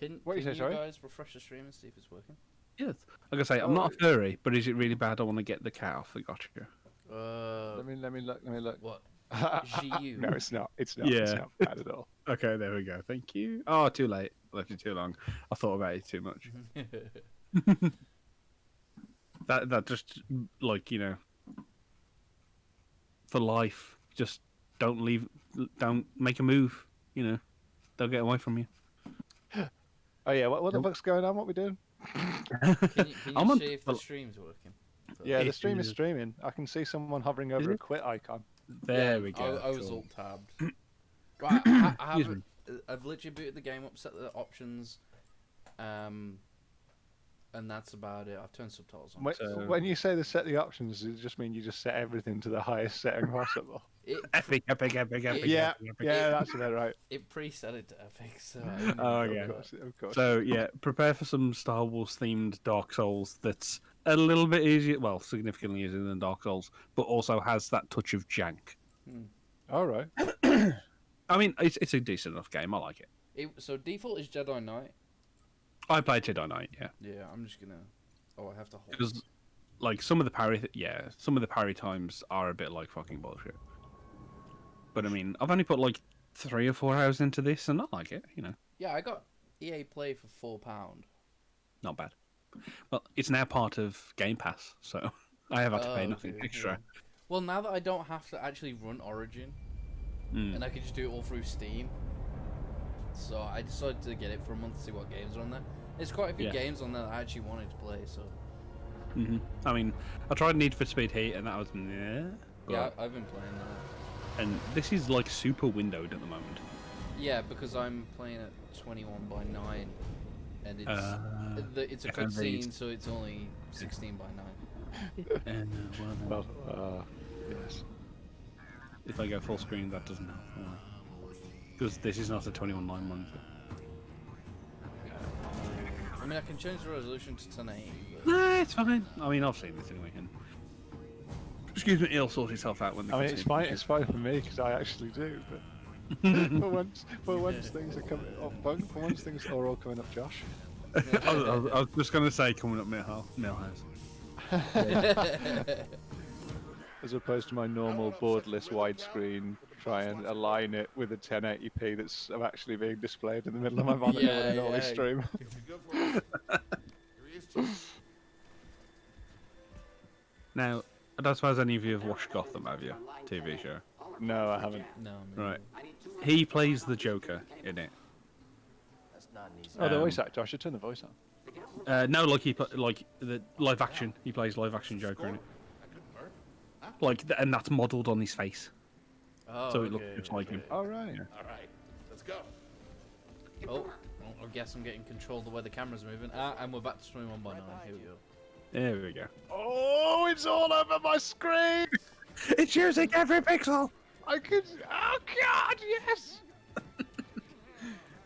Can What you say, you sorry? guys refresh the stream and see if it's working? Yes. Like I say, I'm not a furry, but is it really bad? I want to get the cat off the gotcha. Let me look. What? GU? No, it's not. It's not. Yeah. It's not bad at all. Okay, there we go. Thank you. Oh, too late. I left it too long. I thought about it too much. that just like for life. Just don't leave. Don't make a move. They'll get away from you. Oh yeah, what the fuck's going on? What we doing? Can you see if the stream's working? Yeah, the stream is streaming. I can see someone hovering over a quit icon. There we go. I was Cool. alt tabbed. Right, I've literally booted the game up, set the options, and that's about it. I've turned subtitles on. When you say set the options, does it just mean you just set everything to the highest setting possible? Epic. Yeah, that's about right. It preset it to epic, so. Oh yeah. Of course. So yeah, prepare for some Star Wars themed Dark Souls that's a little bit easier, well, significantly easier than Dark Souls, but also has that touch of jank. All right. I mean, it's a decent enough game. I like it. So default is Jedi Knight. I played Jedi Knight, yeah. Yeah, I'm just gonna. Oh, I have to hold. Because, like, some of the parry times are a bit like fucking bullshit. But I mean, I've only put like 3 or 4 hours into this, and I like it. Yeah, I got EA Play for £4. Not bad. Well, it's now part of Game Pass, so I have had to pay nothing extra. Yeah. Well, now that I don't have to actually run Origin, and I can just do it all through Steam, so I decided to get it for a month to see what games are on there. There's quite a few games on there that I actually wanted to play, so. I mean, I tried Need for Speed Heat, and that was Yeah, I've been playing that. And this is like super windowed at the moment. Yeah, because I'm playing at 21:9, and it's a cutscene, so it's only 16:9. Well, yes. If I go full screen, that doesn't help. Because this is not a 21:9 monitor. I mean, I can change the resolution to 1080. Nah, it's fine. I mean, I've seen this anyway. And... Excuse me, it'll sort itself out when the. I mean, it's fine. It's fine for me because I actually do. But for once things are coming up. For once things are all coming up, Josh. I was just gonna say coming up Millhouse. As opposed to my normal borderless widescreen, try and align it with a 1080p that's actually being displayed in the middle of my monitor when I normally stream. Now, I don't suppose any of you have watched Gotham, have you? TV show. No, I haven't. No. Right. He plays the Joker in it. Oh, the voice actor. I should turn the voice on. No, like like the live action. He plays live action Joker in it. Like, and that's modelled on his face, so it looks just like him. All right. Yeah. All right, let's go. Oh, I guess I'm getting control of the way the camera's moving. And we're back to 21:9. Here we go. There we go. Oh, it's all over my screen. It's using every pixel. I could. Oh God, yes.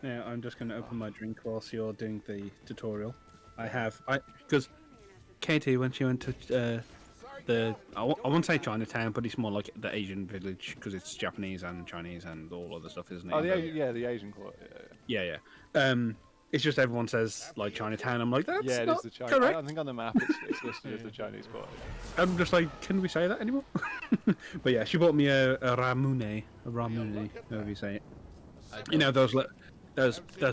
Now I'm just going to open my drink whilst you're doing the tutorial. Because Katie, when she went to I won't say Chinatown, but it's more like the Asian village because it's Japanese and Chinese and all other stuff, isn't it? Oh, the Asian quarter. Yeah. It's just everyone says like Chinatown. I'm like, that's it not is the Chinese. correct. I think on the map it's listed as the Chinese quarter. I'm just like, can we say that anymore? But yeah, she bought me a ramune, however you say it. You know those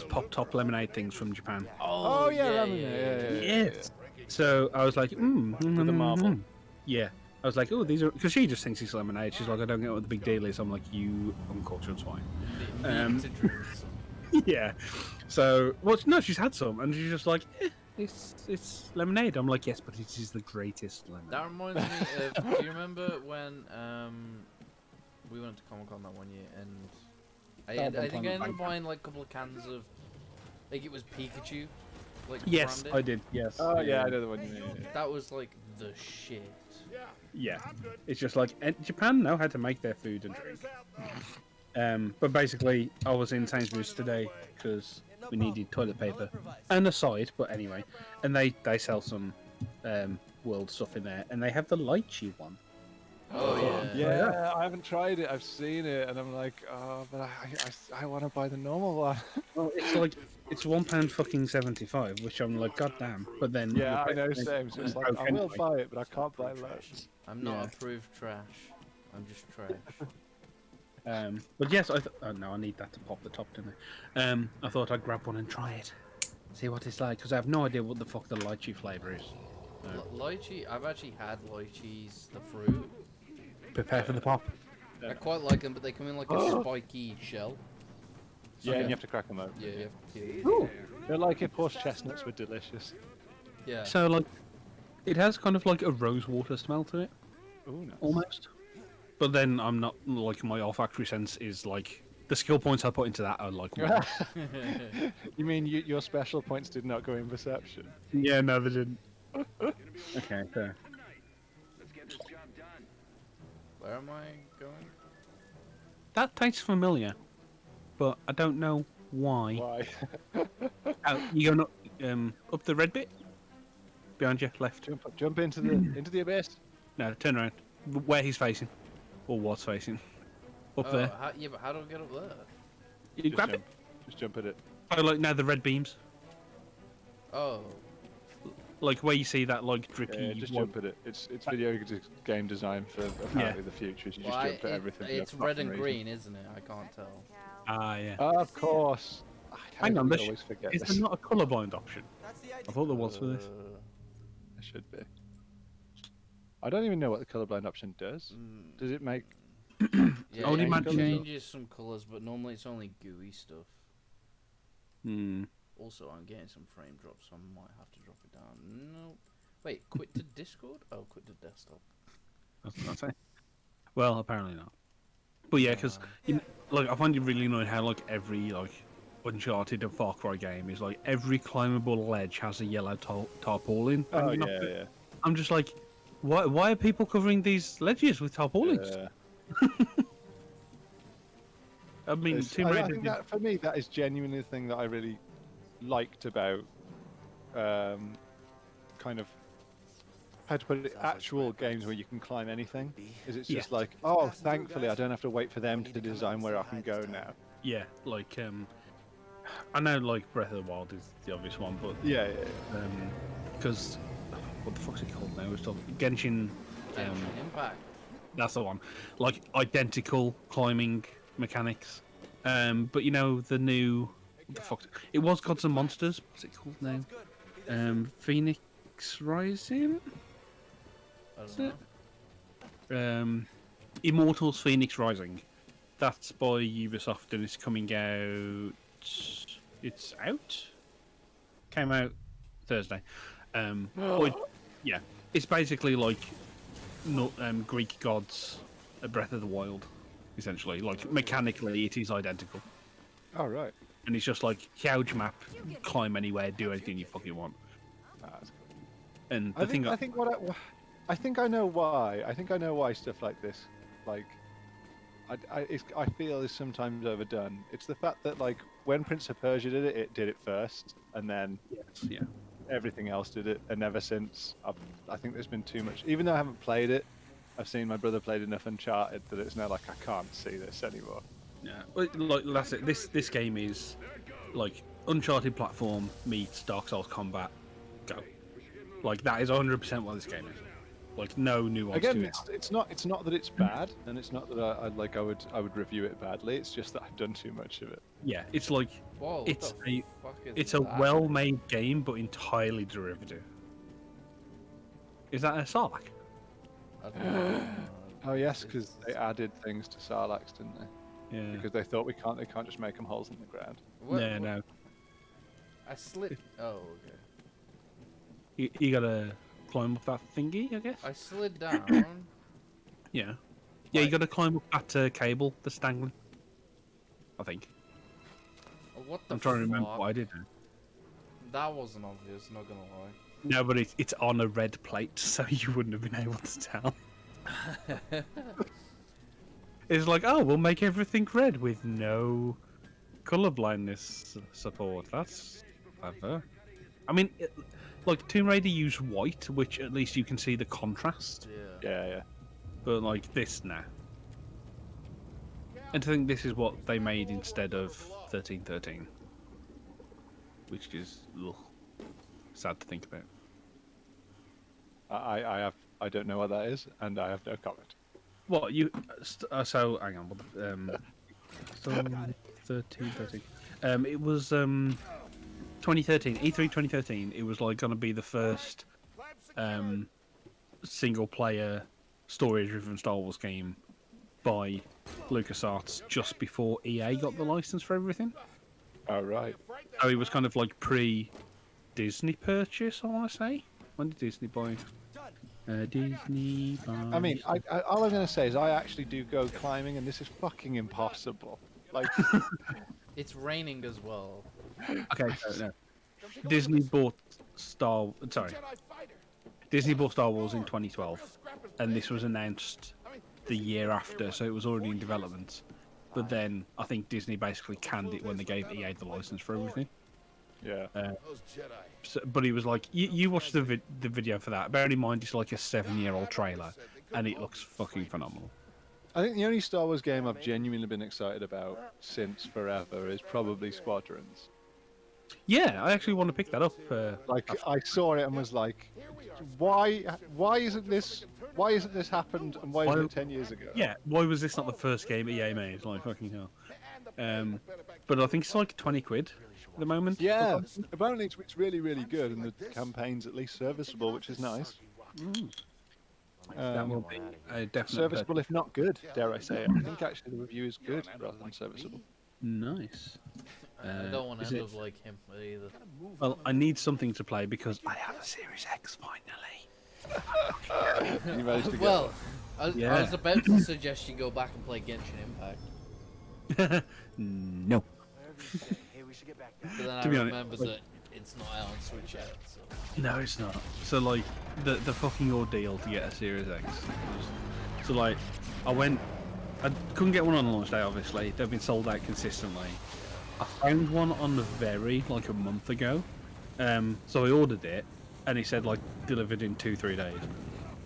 pop top lemonade things from Japan. Oh yeah, ramen. Yes. So I was like, With the marble. Yeah. I was like, oh, these are because she just thinks it's lemonade. She's like, I don't get what the big deal is. I'm like, you uncultured swine. Yeah. So, well, no, she's had some, and she's just like, it's lemonade. I'm like, yes, but it is the greatest lemonade. That reminds me of. Do you remember when we went to Comic Con that one year, and I think I ended up buying like a couple of cans of, like it was Pikachu. Like yes, branded. I did. Yes. Oh yeah, I know the one you mean. That was like the shit. Yeah. It's just like Japan know how to make their food and drink. But basically, I was in Sainsbury's today because we needed toilet paper and a side. But anyway, and they sell some world stuff in there, and they have the lychee one. Oh yeah. Yeah, I haven't tried it. I've seen it, and I'm like, oh, but I want to buy the normal one. Well, it's £1 fucking 75, which I'm like, goddamn. But then Yeah, I know, same. So it's like, I will anyway. buy it, but I can't buy loads. I'm not Yeah. approved trash. I'm just trash. But yes, oh no, I need that to pop the top, didn't I? I thought I'd grab one and try it, see what it's like, because I have no idea what the fuck the lychee flavor is. Lychee, I've actually had lychees, the fruit. Prepare for the pop. I quite like them, but they come in like a spiky shell. So Yeah, and you have to crack them open. Yeah, you have to. Ooh. They're like if horse chestnuts were delicious. Yeah. So like, it has kind of like a rose water smell to it, Ooh, nice. almost. But then I'm not like my olfactory sense is like the skill points I put into that are like. One. You mean your special points did not go in perception? Yeah, no, they didn't. Okay, fair. Where am I going? That tastes familiar, but I don't know why. Why? You going up the red bit? Behind you, left. Jump into the abyss. No, turn around. Where he's facing, or was facing. Up there. Yeah, but how do I get up there? You grab jump. Just jump at it. it. Oh, like now the red beams, Oh. like where you see that like drippy. Yeah, just jump at it. It's video game design for apparently the future. You just jump at everything. for It's no red and fucking green, isn't it? I can't tell. Ah, yeah. Of course. Hang on, I always forget is this. there not a colourblind option? I thought there was for this. There should be. I don't even know what the colorblind option does. Does it make? Yeah, Only it imagine- changes some colours, but normally it's only gooey stuff. Hmm. Also, I'm getting some frame drops, so I might have to drop it down. No. Wait, quit to Discord? Oh, quit to desktop. That's it. Well, apparently not. But yeah, because like I find it really annoying how like every like Uncharted and Far Cry game is like every climbable ledge has a yellow tarpaulin. Oh hanging off yeah, it. yeah. I'm just like, why are people covering these ledges with tarpaulins? I mean, Tomb I Raider think that for me that is genuinely the thing that I really liked about kind of how to put it, actual games where you can climb anything. Is it's just like, oh, thankfully I don't have to wait for them to design where I can go now. yeah, like I know like Breath of the Wild is the obvious one, but Yeah. because what the fuck's it called now? It's called Genshin. Genshin Impact. That's the one. Like identical climbing mechanics. But you know the new what the fuck? It was Gods and Monsters. What's it called now? Phoenix Rising. I don't know. Immortals Phoenix Rising. That's by Ubisoft and it's coming out. It's out. Came out Thursday. Yeah, it's basically like Greek gods, a Breath of the Wild, essentially. Like mechanically, it is identical, Oh right. and it's just like huge map, climb anywhere, do anything you fucking want. That's cool. And the I thing, think I think I know why. I think I know why stuff like this, like, I feel is sometimes overdone. It's the fact that like when Prince of Persia did it, it did it first, and then yeah, everything else did it, and ever since, I think there's been too much. Even though I haven't played it, I've seen my brother played enough Uncharted that it's now like I can't see this anymore. yeah. But, like that's it. This game is like Uncharted platform meets Dark Souls combat. Go. Like that is 100% what this game is. Like no nuance Again, to it. it's not that it's bad, and it's not that I would review it badly. It's just that I've done too much of it. Yeah, it's like Whoa, what it's the a fuck is it's a that? well-made game, but entirely derivative. Is that a Sarlacc? I don't know. Oh yes, because they added things to Sarlaccs, didn't they? Yeah. Because they thought they can't just make them holes in the ground. No. I slid. Oh, okay. You gotta climb up that thingy, I guess. I slid down. Yeah. Yeah, you gotta climb up that cable that's dangling. I think. Oh, what the I'm trying to remember fuck? what I did now. That wasn't obvious, not gonna lie. No, but it's on a red plate, so you wouldn't have been able to tell. It's like, oh, we'll make everything red with no color blindness support. That's clever. I mean, like Tomb Raider used white, which at least you can see the contrast. Yeah. But like this, nah. And to think this is what they made instead of 1313. which is sad to think about. I don't know what that is, and I have no comment. What you? So hang on. So 13. It was 2013. E3 2013. It was like gonna be the first single player story driven Star Wars game by LucasArts just before EA got the license for everything. Oh right. So it was kind of like pre-Disney purchase, I want to say. When did Disney buy? Disney buy. I mean, all I'm going to say is I actually do go climbing, and this is fucking impossible. Like, It's raining as well. Okay, no. Disney bought Star Wars in 2012, and this was announced the year after, so it was already in development. But then I think Disney basically canned it when they gave EA the license for everything. yeah. But he was like, you watched the video for that. Bear in mind, it's like a 7-year-old trailer, and it looks fucking phenomenal. I think the only Star Wars game I've genuinely been excited about since forever is probably Squadrons. Yeah, I actually want to pick that up. I saw it and was like, why isn't this happened, and why isn't it 10 years ago? Yeah, why was this not the first game EA made? Like, fucking hell. But I think it's like 20 quid at the moment. Yeah, apparently it's really, really good, and the campaign's at least serviceable, which is nice. That will be definitely serviceable, if not good, dare I say it. I think actually the review is good rather than serviceable. Nice. I don't want to end up like him either. Well, I need something to play because I have a Series X finally. You managed to get Well, one. I was about to suggest you go back and play Genshin Impact. No. But then I To be honest, remembered that it's not out on Switch yet. So. No, it's not. So like the fucking ordeal to get a Series X. So like I couldn't get one on launch day. Obviously, they've been sold out consistently. I found one on the Very like a month ago. So I ordered it, and he said like delivered in 2-3 days.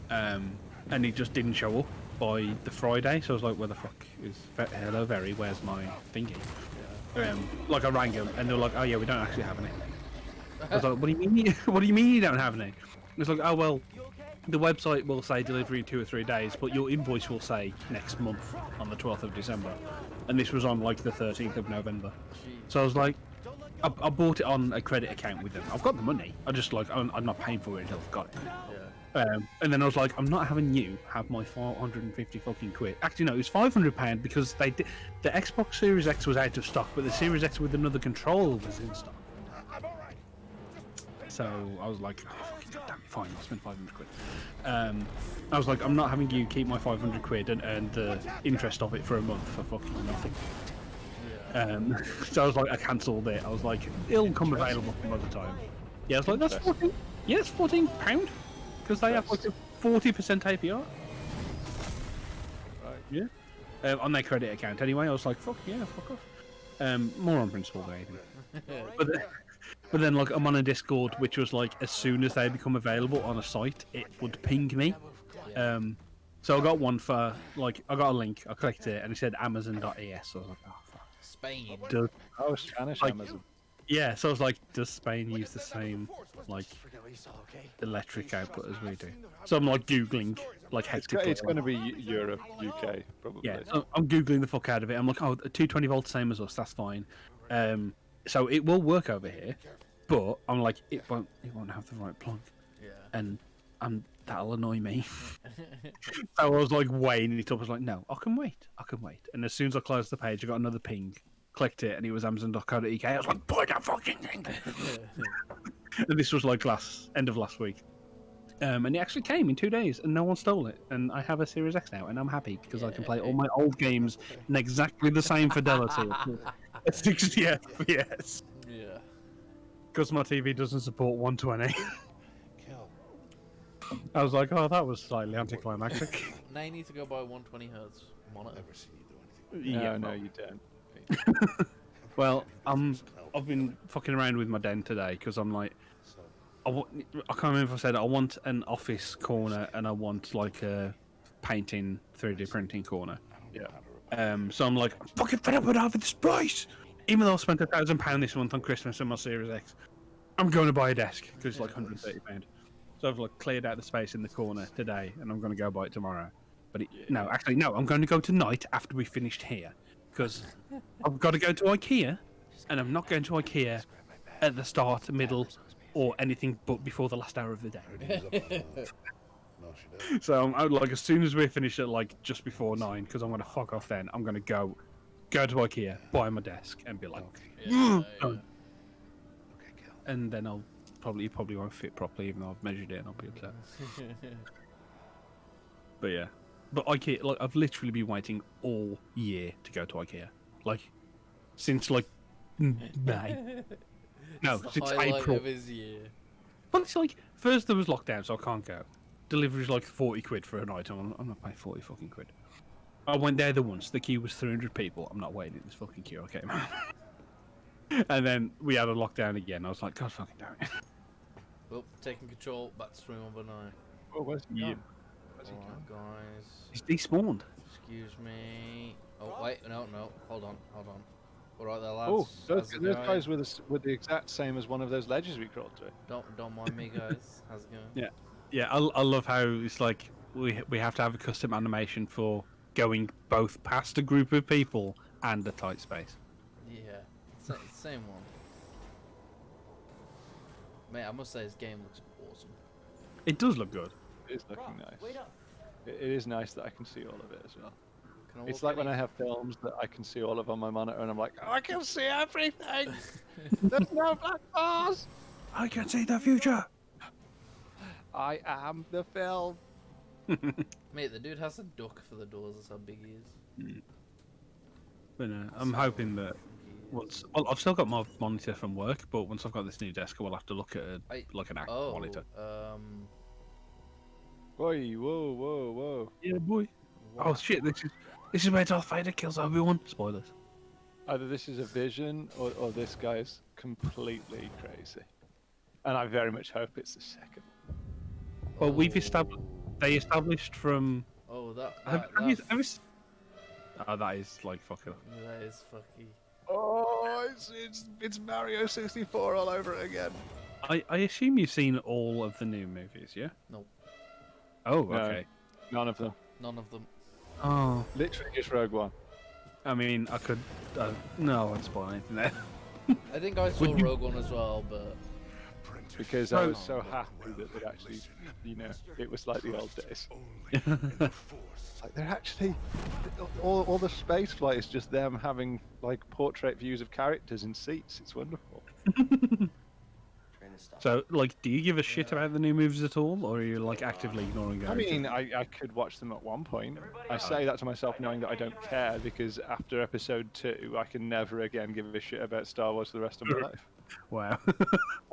And he just didn't show up by the Friday. So I was like, where the fuck is hello Very? Where's my thingy? Like I rang him, and they were like, oh yeah, we don't actually have any. I was like, what do you mean? What do you mean you don't have any? It's like, oh well, the website will say delivery in 2 or 3 days, but your invoice will say next month on the 12th of December, and this was on like the 13th of November. So I was like, I bought it on a credit account with them. I've got the money. I just like I'm not paying for it until I've got it. And then I was like, I'm not having you have my 450 fucking quid. Actually, no, it was £500 because the Xbox Series X was out of stock, but the Series X with another controller was in stock. So I was like, oh, fucking goddamn, fine, I'll spend 500 quid. I was like, I'm not having you keep my 500 quid and earn the interest of it for a month for fucking nothing. So I was like, I cancelled it. I was like, it'll come available some other time. Yeah, I was like, that's 14. Yeah, it's £14 because they have like a 40% APR. Right. Yeah. On their credit account anyway. I was like, fuck yeah, fuck off. More on principle than anything. But then, like, I'm on a Discord, which was like, as soon as they become available on a site, it would ping me. So I got one for, like, I got a link, I clicked it, and it said Amazon.es. So I was like, oh, fuck. Spain. Oh, Spanish like, Amazon. Yeah, so I was like, does Spain use the same, like, electric output as we do? So I'm, like, Googling, like, hectically. It's going to be Europe, UK, probably. Yeah, so I'm Googling the fuck out of it. I'm like, oh, 220 volts, same as us, that's fine. So it will work over here, but I'm like, it won't have the right plug. Yeah. And that'll annoy me. So I was like weighing it up. I was like, no, I can wait. And as soon as I closed the page, I got another ping. Clicked it, and it was Amazon.co.uk. I was like, buy that fucking thing. And this was like end of last week. And it actually came in 2 days, and no one stole it. And I have a Series X now, and I'm happy because I can play all my old games in exactly the same fidelity at 60 FPS. Yeah. Because my TV doesn't support 120. I was like, oh, that was slightly anticlimactic. Now you need to go buy 120 Hz monitor. No, you don't. Well, I've been fucking around with my den today because I'm like, I can't remember if I said it, I want an office corner and I want like a painting 3D printing corner. Yeah. So I'm like, I'm fucking fed up with half of this price. even though I spent £1,000 this month on Christmas on my Series X, I'm going to buy a desk because it's like £130. So I've like cleared out the space in the corner today, and I'm going to go buy it tomorrow. But no, I'm going to go tonight after we finished here because I've got to go to IKEA, and I'm not going to IKEA at the start, middle, or anything but before the last hour of the day. So I'm like, as soon as we're finished at like just before 9, because I'm going to fuck off then, I'm going to go to IKEA, buy my desk, and be like, and then I'll probably won't fit properly, even though I've measured it and I'll be upset. But yeah, but IKEA, like I've literally been waiting all year to go to IKEA, like since like May. No, since April. Of his year. Well, it's like first there was lockdown, so I can't go. Delivery's like 40 quid for an item. I'm not paying 40 fucking quid. I went there the once. The queue was 300 people. I'm not waiting in this fucking queue. Okay, man. And then we had a lockdown again. I was like, God fucking damn it. Well, taking control. Back to stream over now. Oh, where's he gone? Alright, guys. He's despawned. Excuse me. Oh wait, no, hold on. All right there, lads. Oh, those How's it guys were the exact same as one of those ledges we crawled to. Don't mind me, guys. How's it going? Yeah. I love how it's like we have to have a custom animation for going both past a group of people and a tight space. Yeah, same one. Mate, I must say this game looks awesome. It does look good. It is looking nice. It is nice that I can see all of it as well. It's walk like when in? I have films that I can see all of on my monitor, and I'm like, I can see everything. There's no black bars. I can see the future. I am the film. Mate, the dude has a duck for the doors. That's how big he is. But I'm hoping that I've still got my monitor from work, but once I've got this new desk, we'll have to look at an actual monitor. Boy, whoa. Yeah, boy. Oh shit! This is where Darth Vader kills Obi-Wan. Spoilers. Either this is a vision, or this guy's completely crazy, and I very much hope it's the second. Well, they established from. Oh, that is like fucking. That is fucky. Oh, it's Mario 64 all over it again. I assume you've seen all of the new movies, yeah? No. Oh, okay. None of them. None of them. Oh. Literally just Rogue One. I mean, I could. No, I won't spoil anything there. I think I saw Rogue One as well, but. Because I was so happy that it actually, it was like the old days. Like they're actually, all the space flight is just them having like portrait views of characters in seats. It's wonderful. So, like, do you give a shit about the new movies at all, or are you like actively ignoring them? I mean, I could watch them at one point. I say that to myself knowing that I don't care, because after episode 2, I can never again give a shit about Star Wars for the rest of my life. Wow.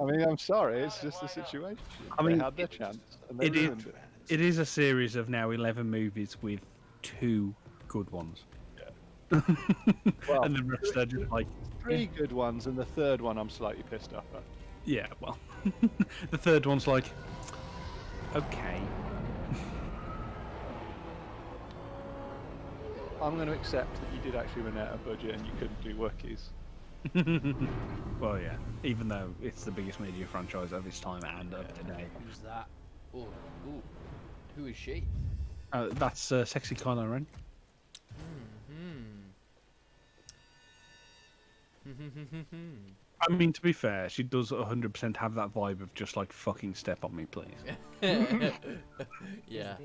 I mean, I'm sorry, it's just the situation. They had their chance, and they ruined it. It is a series of now 11 movies with 2 good ones. Yeah. Well, and the rest are just like 3 good ones, and the third one I'm slightly pissed off at. Yeah, well, the third one's like, okay. I'm going to accept that you did actually run out of budget and you couldn't do Wookiees. Well, yeah, even though it's the biggest media franchise of its time and of today. Who's that? Oh, ooh. Who is she? That's sexy Kylo Ren. I mean, to be fair, she does 100% have that vibe of just like fucking step on me, please. Yeah.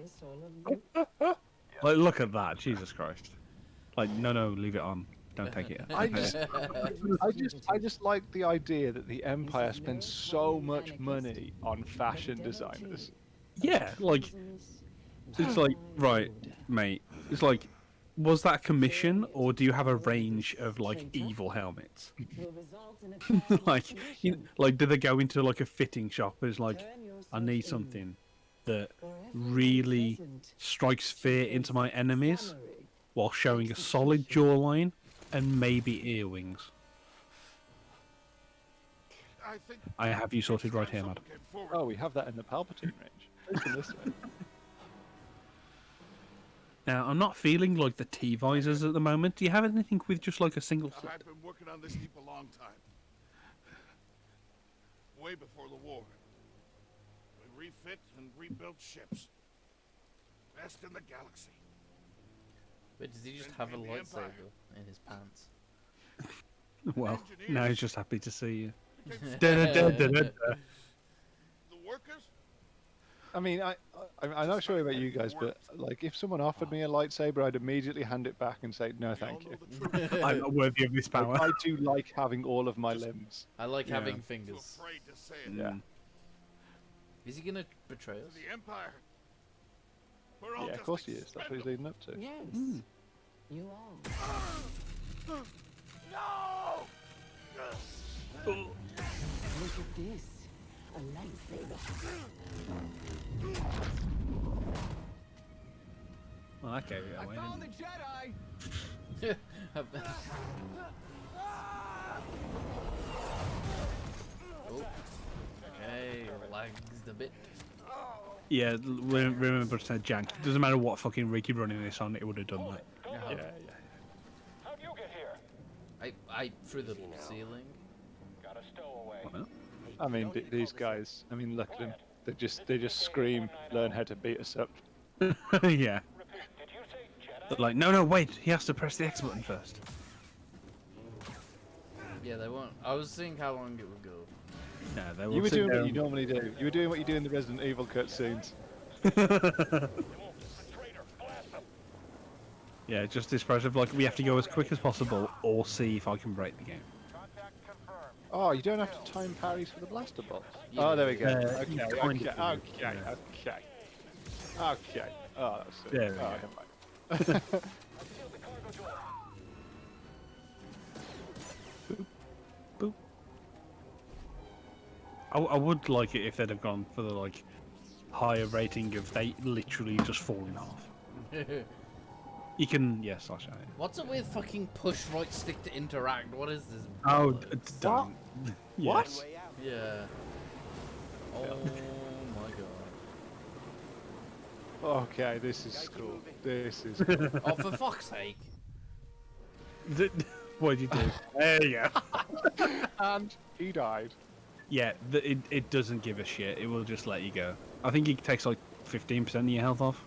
Like, look at that, Jesus Christ! Like, no, leave it on. Don't take it. I just like the idea that the Empire spends so much money on fashion designers. Yeah, like, it's like, right, mate. It's like, was that a commission, or do you have a range of like evil helmets? Like, did they go into like a fitting shop? It's like, I need something that really strikes fear into my enemies while showing a solid jawline and maybe ear wings. I have you sorted right here, madam. Oh, we have that in the Palpatine range. Listen this way. Now, I'm not feeling like the T-visors at the moment. Do you have anything with just like a single slot? I've been working on this heap a long time. Way before the war. We refit and rebuilt ships. Best in the galaxy. Wait, does he just have a lightsaber in his pants? Well, now he's just happy to see you. The workers? I mean, I'm not sure about you guys, but like, if someone offered me a lightsaber, I'd immediately hand it back and say, no, thank you. I'm not worthy of this power. I do like having all of my limbs. I like having Too fingers. afraid to say it. Yeah. Is he gonna betray us? The Empire. We're all Yeah, of just course he is. That's what he's leading up to. Yes, you are. No! Look at this. A lightsaber. Well, that gave it away. Found Didn't the it? Jedi! Oh. Okay, lags a bit. Yeah, remember to say jank. It doesn't matter what fucking rig you're running this on, it would have done that. Yeah, yeah. How'd you get here? I through the ceiling. Got a stowaway. What now? I mean, these guys. I mean, look at them. They just scream, learn how to beat us up. Yeah. Did you say They're Jedi? like, no, wait, he has to press the X button first. Yeah, they won't. I was seeing how long it would go. Yeah, they will You were sit doing there what you normally do. You were doing what you do in the Resident Evil cutscenes. Yeah, just this process of like, we have to go as quick as possible or see if I can break the game. Contact confirmed. Oh, you don't have to time parries for the blaster bolts. Yeah. Oh, there we go. You Okay, kind okay, of okay, do, yeah. okay. Okay. Oh, that's it. There we Oh, go. never mind. Sealed the cargo door. Boop. I would like it if they'd have gone for the like higher rating of they literally just fall in half. You can, yes, I'll show you. What's it with fucking push right stick to interact? What is this? Oh, don't. Yeah. What? Yeah. Oh my god. Okay, this is cool. This is cool. Oh, for fuck's sake. What'd you do? There you go. And he died. Yeah, it doesn't give a shit. It will just let you go. I think it takes like 15% of your health off,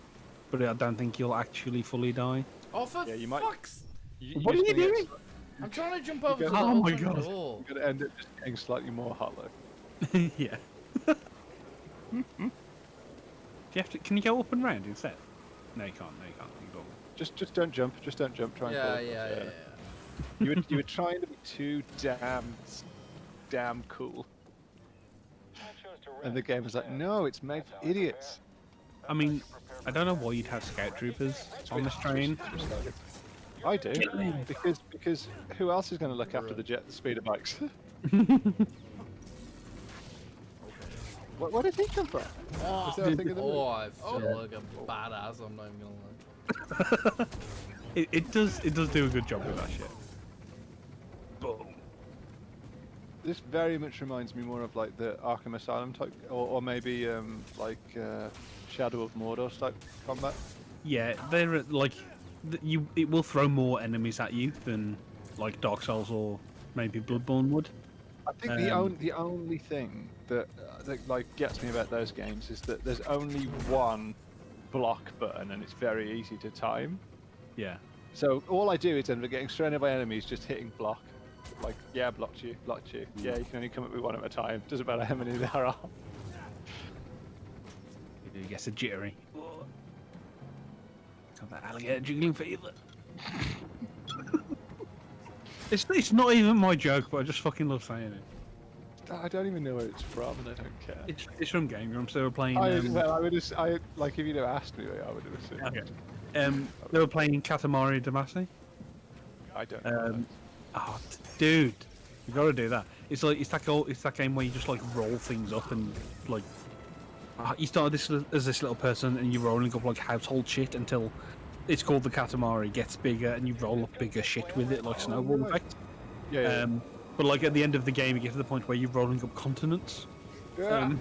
but I don't think you'll actually fully die. Oh, for Yeah, you might- fuck's... What are you doing? I'm trying to jump over to go- the Oh my open God. door. You're gonna end up just getting slightly more hollow. Yeah. Do you have to? Can you go up and round instead? No, you can't. No, you can't. You go. Just don't jump. Just don't jump. Try and Yeah, fall. yeah. You were trying to be too damn cool, I chose to and the rest game was like, instead. no, it's made for idiots. I mean, I don't know why you'd have scout troopers on this train. I do because who else is going to look after the speeder bikes? Where did he come from? Oh, Is there a thing in the oh, room? I feel like a badass. I'm not even gonna lie. It does do a good job with that shit. Boom. This very much reminds me more of like the Arkham Asylum type, or maybe Shadow of Mordor type combat. Yeah, they're like it will throw more enemies at you than like Dark Souls or maybe Bloodborne would. I think the only thing that like gets me about those games is that there's only one block button and it's very easy to time. Yeah. So all I do is end up getting surrounded by enemies, just hitting block. Like, yeah, blocked you. Yeah, you can only come up with one at a time. Doesn't matter how many there are. It gets a jittery. Got that alligator jiggling fever. It's not even my joke, but I just fucking love saying it. I don't even know where it's from, and I don't care. It's from Game Grumps. They were playing. Like if you'd have asked me, I would have assumed. Okay. They were playing Katamari Damacy. I don't know. Oh, dude, you gotta do that. It's that game where you just like roll things up and like you start as this little person and you're rolling up like household shit until it's called the Katamari gets bigger and you roll up bigger shit with it like snowball right. effect. Yeah. But like at the end of the game, you get to the point where you're rolling up continents. Yeah.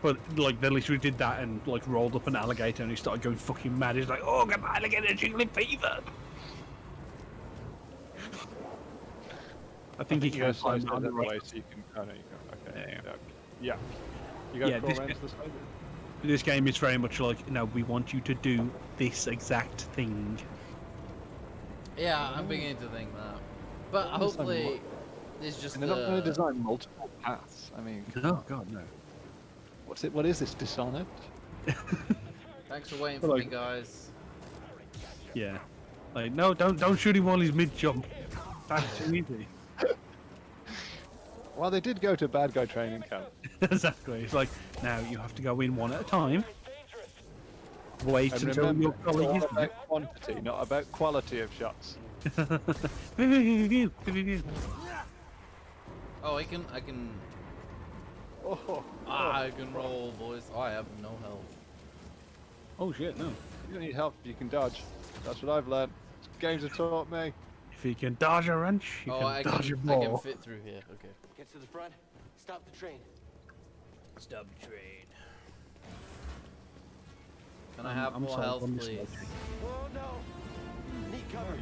But like they literally did that and like rolled up an alligator and he started going fucking mad. He's like, "Oh, got my alligator jiggling fever." I think he you can guys climb slice down it the that right. way so you can. Oh no, you can. Okay. Yeah, Yeah. You got Yeah, to this crawl guy- around to the side. This game is very much like, no, we want you to do this exact thing. Yeah, I'm beginning to think that. But hopefully, it's just And they're not going to the... design multiple paths. I mean, No, God, no. what's it? What is this? Dishonored? Thanks for waiting But, for like- me, guys. Yeah. Like, no, don't shoot him while he's mid jump. That's too easy. Well, they did go to bad guy training camp. Exactly. It's like, now you have to go in one at a time. Wait And until remember, your it's colleague all is about quantity, not about quality of shots. Oh, I can... Oh, I can roll, boys. Oh, I have no health. Oh shit, no. you don't need help. You can dodge. That's what I've learned. Games have taught me. If you can dodge a wrench, you Oh, can I dodge a can, I can ball. fit through here. Okay. Get to the front. Stop the train. Stop the train. Can I have I'm more sold health, on this please? logic. Oh no! Need cover.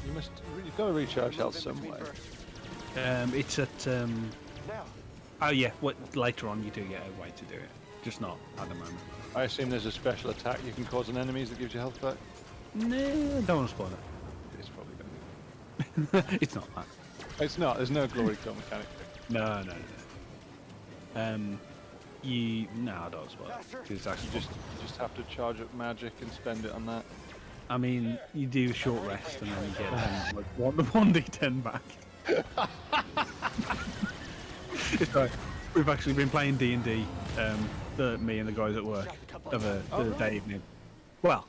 You must. You've got to recharge health Move in between somewhere. bursts. It's at Now. oh yeah, what later on you do get a way to do it. Just not at the moment. I assume there's a special attack you can cause on enemies that gives you health back. No, don't want to spoil It's probably going to it. It's not that. be. It's not. There's no glory kill mechanic. No. You no, I don't spoil it. 'Cause it's actually You just have to charge up magic and spend it on that. I mean, you do a short rest and then you get like one d10 back. It's like, we've actually been playing D&D, me and the guys at work, the day evening. Well,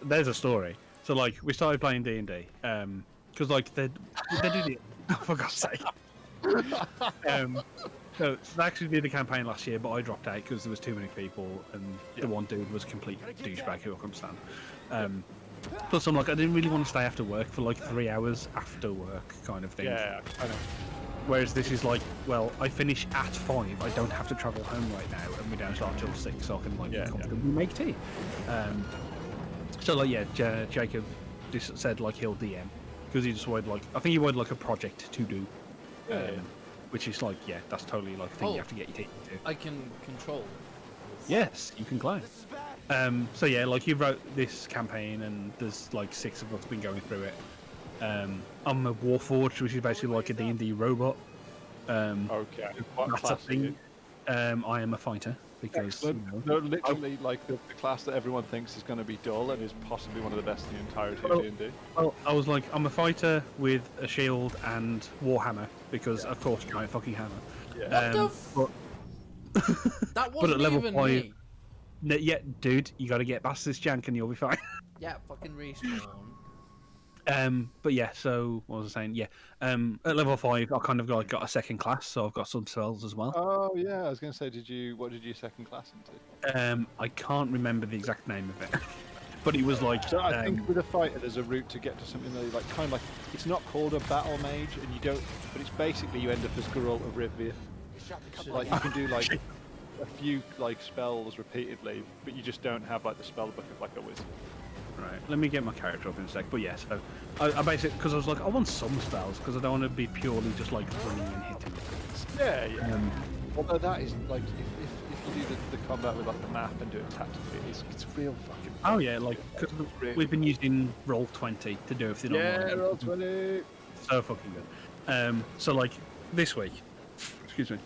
there's a story. So like, we started playing D&D, because like they did it. For God's sake. So they actually did a campaign last year, but I dropped out because there was too many people, and the one dude was a complete douchebag who I couldn't stand. Plus, I'm like, I didn't really want to stay after work for like 3 hours after work, kind of thing. Yeah, I know. Whereas this is like, well, I finish at 5. I don't have to travel home right now, and we don't start till 6, so I can like comfortably make tea. So like, yeah, Jacob just said like he'll DM because he just wanted like, I think he wanted like a project to do. Which is like, yeah, that's totally like a thing you have to get your team to. I can control. Yes, you can climb. So yeah, like you wrote this campaign, and there's like 6 of us been going through it. I'm a Warforged, which is basically like a D&D robot. Okay. What That's a class are thing. you? I am a fighter because Excellent. No, literally, like the class that everyone thinks is going to be dull and is possibly one of the best in the entirety Well, of D&D. well, I was like, I'm a fighter with a shield and Warhammer because of course giant fucking hammer. Yeah. What the but That at wasn't level even 5, me. yeah, dude, you got to get past this jank and you'll be fine. Yeah, fucking respawn. But yeah, so what was I saying? Yeah, at level 5, I kind of got a second class, so I've got some spells as well. Oh yeah, I was going to say, what did you second class into? I can't remember the exact name of it, but it was like. So I think with a fighter, there's a route to get to something that like kind of like it's not called a battle mage, and you don't, but it's basically you end up as Geralt of Rivia. Like you can do like a few like spells repeatedly, but you just don't have like the spell book of like a wizard. Right, let me get my character up in a sec. But yeah, so I basically, because I was like, I want some spells because I don't want to be purely just like running and hitting things. Yeah. Although that is like if you do the combat with like the map and do it tactically, it's real fucking. Oh yeah, like cause Really we've been using Roll20 to do everything online. roll 20. So fucking good. So like this week, excuse me,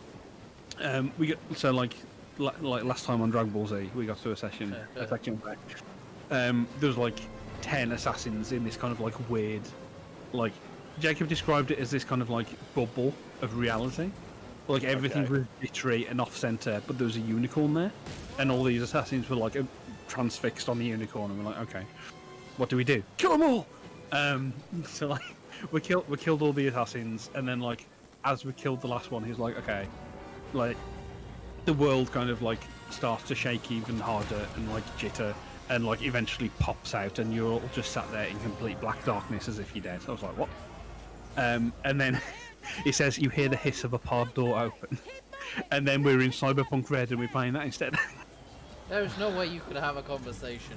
we got so like last time on Dragon Ball Z, we got to a section back. There was like 10 assassins in this kind of like weird, like Jacob described it as this kind of like bubble of reality. Like everything was literary and off center, but there was a unicorn there, and all these assassins were like transfixed on the unicorn, and we're like, okay, what do we do? Kill them all! So like we killed all the assassins, and then like as we killed the last one, he's like, okay, like the world kind of like starts to shake even harder and like jitter. And like eventually pops out, and you're all just sat there in complete black darkness as if you're dead. I was like, what? And then he says you hear the hiss of a pod door open, and then we're in Cyberpunk Red and we're playing that instead. There is no way you could have a conversation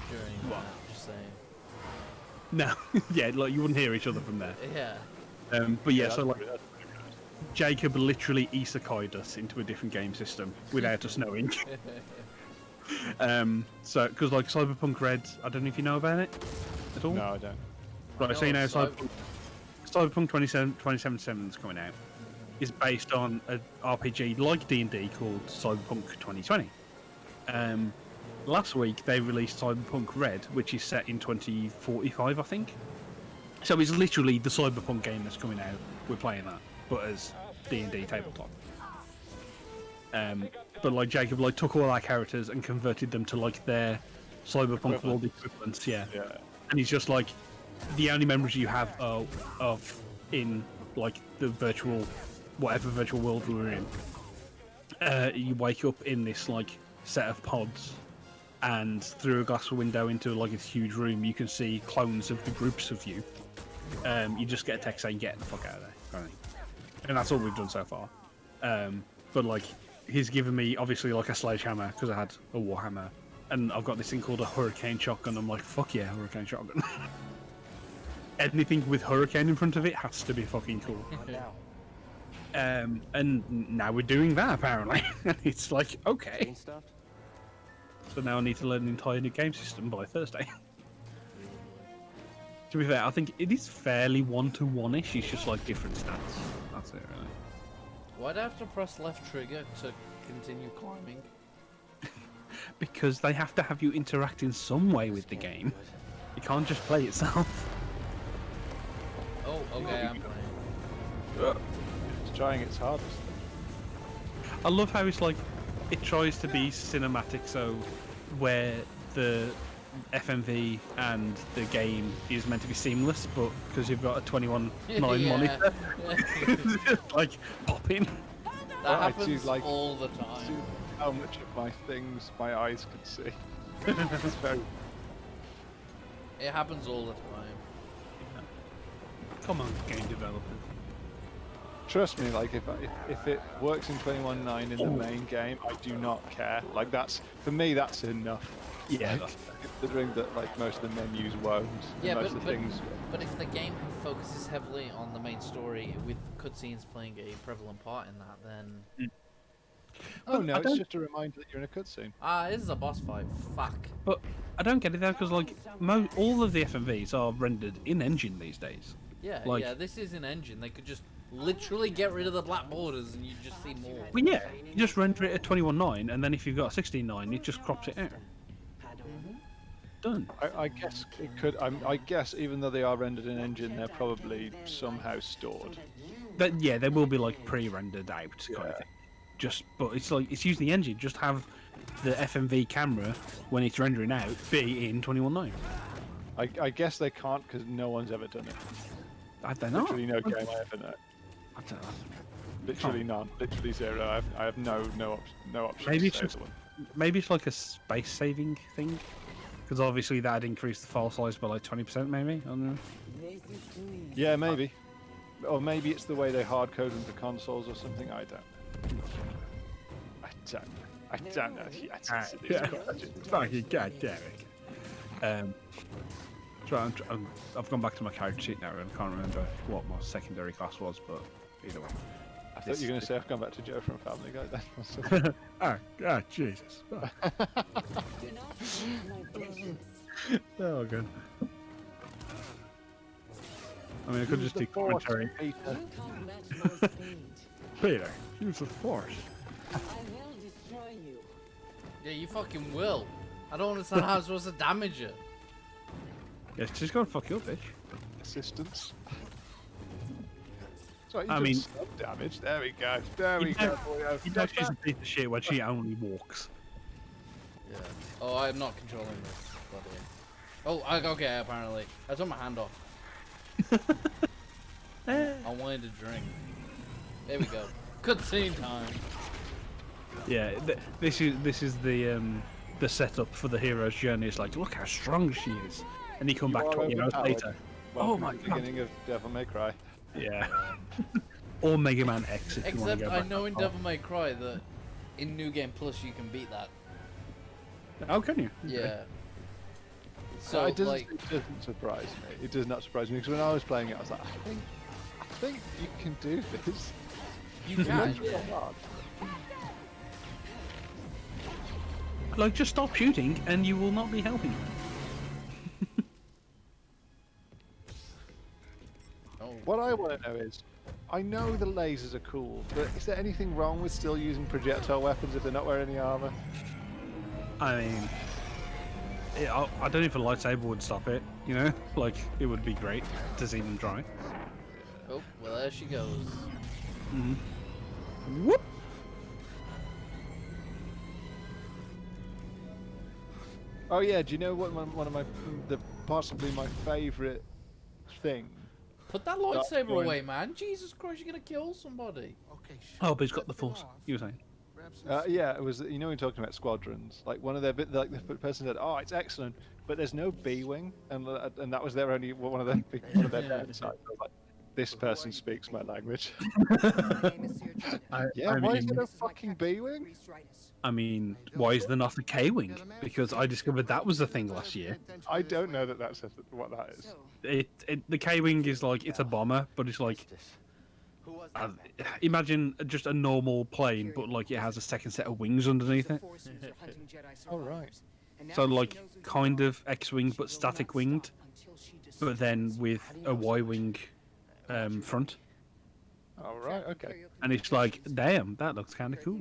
during What? that, just saying. No, yeah, like you wouldn't hear each other from there. Yeah. But yeah, that's so like pretty good. Jacob literally isekai'd us into a different game system without us knowing. So because like Cyberpunk Red, I don't know if you know about it at all. No, I don't. Right, so you know No, Cyberpunk 2077 is coming out. Is based on an RPG like D&D called Cyberpunk 2020. Last week they released Cyberpunk Red, which is set in 2045, I think. So it's literally the Cyberpunk game that's coming out. We're playing that, but as D&D tabletop. But like Jacob like took all our characters and converted them to like their Cyberpunk world equivalents, yeah. And he's just like the only memories you have of in like the whatever virtual world we were in. You wake up in this like set of pods, and through a glass window into like a huge room, you can see clones of the groups of you. You just get a text saying "Get the fuck out of there," kind of thing. And that's all we've done so far. But like, he's given me obviously like a sledgehammer because I had a warhammer, and I've got this thing called a hurricane shotgun. I'm like, fuck yeah, hurricane shotgun. Anything with hurricane in front of it has to be fucking cool. And now we're doing that apparently. And it's like, okay. Train stopped? So now I need to learn an entire new game system by Thursday. To be fair, I think it is fairly one-to-one-ish. It's just like different stats. That's it, really. Why'd I have to press left trigger to continue climbing? Because they have to have you interact in some way with the game. You can't just play itself. Oh, okay, I'm playing. It's trying its hardest. I love how it's like, it tries to be cinematic, so where the FMV and the game is meant to be seamless, but because you've got a 21:9 Yeah. monitor, like popping. That I happens do like all the See time. how much of my things my eyes can see. It's very. It happens all the time. Come on, game developers. Trust me, like if it works in 21:9 in the main game, I do not care. Like that's for me, that's enough. Yeah. Like, considering that like most of the menus won't, Yeah, and most but, of the things. but if the game focuses heavily on the main story with cutscenes playing a prevalent part in that, then Oh no, I it's don't- just a reminder that you're in a cutscene. this is a boss fight. Fuck. But I don't get it though, because like all of the FMVs are rendered in engine these days. Yeah, Like- yeah. This is an engine. They could just literally get rid of the black borders and you just see more. Well, yeah, you just render it at 21:9, and then if you've got 16:9, it just crops it out. Done. I guess it could. I guess even though they are rendered in engine, they're probably somehow stored. That yeah, they will be like pre-rendered out kind of Yeah. thing. Just, but it's like it's using the engine. Just have the FMV camera when it's rendering out be in 21:9. I guess they can't because no one's ever done it. I don't know. Literally no game I ever know. I don't know. Literally none. Literally zero. I have no option. Maybe to it's save just one. maybe it's like a space saving thing, because obviously that'd increase the file size by like 20%, maybe. I don't know. Yeah, maybe. Or maybe it's the way they hard code them for consoles or something. I don't know. I don't know. Fucking god damn it. So I've gone back to my character sheet now and can't remember what my secondary class was, but either way. I thought you were going to say I've gone back to Joe from Family Guy then. Ah, Jesus. Oh, good. I mean, I could just do commentary. Peter. Peter, use the force. I will destroy you. Yeah, you fucking will. I don't understand how I'm supposed to damage it. Yeah, she's gonna fuck you up, bitch. Assistance. Sorry, I you mean- did some damage. There we go. There we You go. know- boyo. You know she's a piece of shit when she only walks. Yeah. Oh, I'm not controlling this. Bloody hell. Oh, okay, apparently. I took my hand off. I wanted to drink. There we go. Cutscene time. Yeah, this is the setup for the hero's journey. It's like, look how strong she is, and you come back are 20 hours overpowered. later. Welcome Oh my to the God. beginning of Devil May Cry. Yeah. or Mega Man X if you want Except to go I back. know in Devil May Cry that in New Game Plus you can beat that. Oh, can you? Yeah. So it like, doesn't surprise me. It does not surprise me because when I was playing it, I was like, I think you can do this. you can. Like, just stop shooting and you will not be helping. Oh. What I want to know is, I know the lasers are cool, but is there anything wrong with still using projectile weapons if they're not wearing any armor? I mean, I don't know if a lightsaber would stop it, you know? Like, it would be great to see them try. Oh, well there she goes. Whoop! Oh yeah, do you know what possibly my favourite thing? Put that lightsaber away, man. Jesus Christ, you're gonna kill somebody. Okay, Oh, but he's got the force. You were saying? Yeah, it was. You know, we're talking about squadrons. Like one of their like the person said, "Oh, it's excellent," but there's no B-wing, and that was their only one of their downsides. I was like, this person speaks my language. Yeah, why is there no fucking B-wing? I mean, why is there not a K-wing? Because I discovered that was the thing last year. I don't know that that's what that is. The K-wing is like, it's a bomber, but it's like, imagine just a normal plane, but like it has a second set of wings underneath it. Oh right. So like kind of X-wing, but static winged, but then with a Y-wing front. Oh right. Okay. And it's like, damn, that looks kind of cool.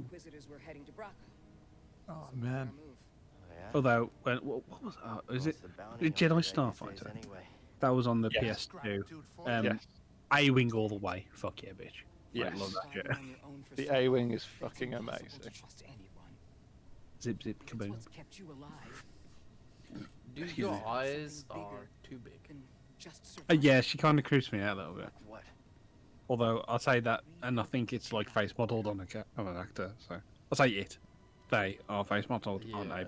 Oh man. Although, what was is it Jedi Starfighter? That was on the PS2. Yes. A-wing all the way. Fuck yeah, bitch. Yes. I love that shit. The A-wing is fucking amazing. Zip zip kaboom. Dude, Excuse your me. eyes are too big. Yeah, she kind of creeps me out a little bit. Although I'll say that, and I think it's like face modelled on an actor. So I'll say it. They are face modelled on a.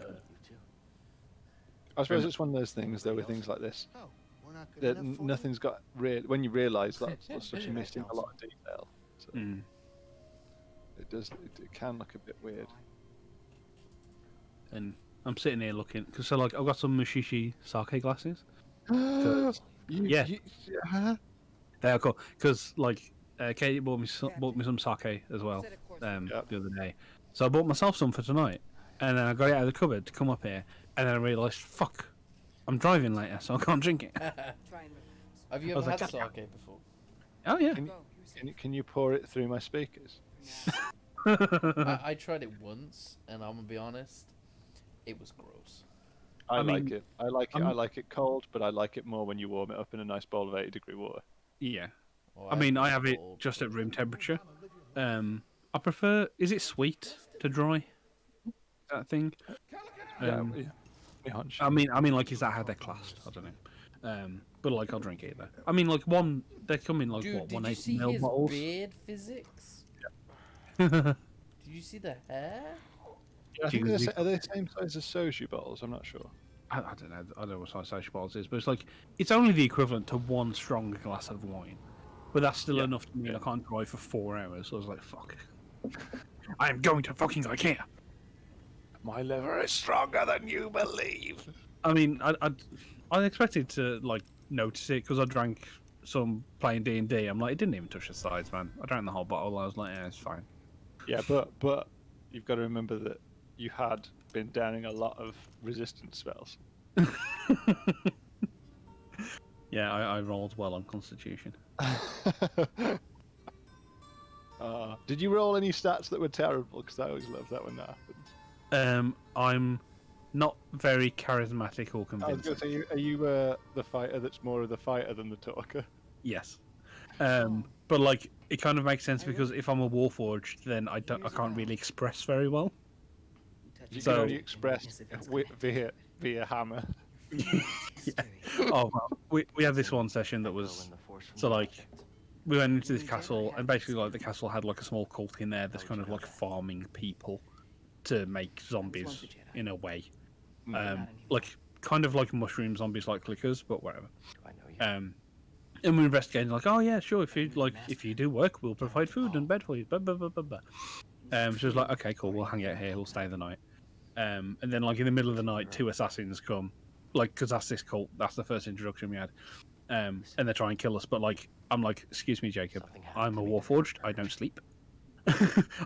I suppose it's one of those things, though, with things like this, that nothing's got when you realise that's such a missing a lot of detail. So it does. It can look a bit weird. And I'm sitting here looking because so like I've got some Mushishi sake glasses. Yeah. They are cool because like Katie bought me some sake as well the other day. So I bought myself some for tonight, and then I got it out of the cupboard to come up here, and then I realised, fuck, I'm driving later, so I can't drink it. Have you I was ever had like, sake before? Oh yeah. Can you pour it through my speakers? I tried it once, and I'm gonna be honest, it was gross. I mean, like it. I like it cold, but I like it more when you warm it up in a nice bowl of 80-degree water. Yeah. Oh, I mean, I have it cold. just at room temperature. I prefer. Is it sweet to dry? That thing. Yeah. Hunch. I mean, like, is that how they're classed? I don't know. But like, I'll drink it though. I mean, like they come in like Dude, what, did you 180 see ml his bottles. beard physics? Yeah. Did you see the hair? I think are they the same size as soju bottles? I'm not sure. I don't know. I don't know what size social bottles is, but it's like it's only the equivalent to one strong glass of wine. But that's still enough to mean I can't drive for 4 hours. So I was like, fuck. I am going to fucking IKEA. My liver is stronger than you believe. I mean, I expected to like notice it because I drank some playing D&D. I'm like, it didn't even touch the sides, man. I drank the whole bottle. I was like, yeah, it's fine. Yeah, but you've got to remember that you had been downing a lot of resistance spells. Yeah, I rolled well on Constitution. Did you roll any stats that were terrible? Because I always love that when that happens. I'm not very charismatic or I was convincing. going to say, are you the fighter that's more of the fighter than the talker? Yes. But like, it kind of makes sense because if I'm a Warforged, then I can't really express very well. You So- can only express via hammer. Yeah. Oh, well, we had this one session that was so like we went into this castle and basically like the castle had like a small cult in there that's kind of like farming people to make zombies in a way, like kind of like mushroom zombies like clickers, but whatever. And we're investigating, like, oh yeah, sure. If you do work, we'll provide food and bed for you. Blah, blah, blah, blah, blah. She was like, okay, cool. We'll hang out here. We'll stay the night. And then, like, in the middle of the night, 2 assassins come, like, because that's this cult. That's the first introduction we had. And they try and kill us. But like, I'm like, excuse me, Jacob. I'm a Warforged. I don't sleep.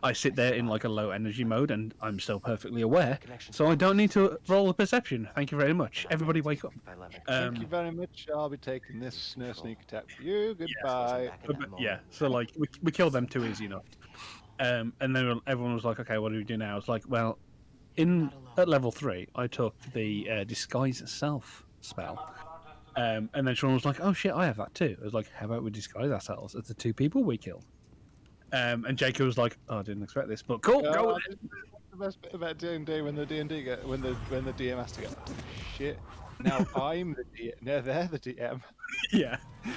I sit there in like a low energy mode, and I'm still perfectly aware, so I don't need to roll a perception. Thank you very much. Everybody, wake up. Thank you very much. I'll be taking this snow sneak attack for you. Goodbye. Yeah, so like we killed them too easy enough. And then everyone was like, "Okay, what do we do now?" I was like, "Well, at level 3, I took the disguise self spell." And then Sean was like, "Oh shit, I have that too." I was like, "How about we disguise ourselves as the 2 people we killed?" And Jacob was like, "Oh, I didn't expect this, but cool, go with it." The best bit about D&D when the DM has to go, oh, shit. Now I'm the DM. No, they're the DM. Yeah.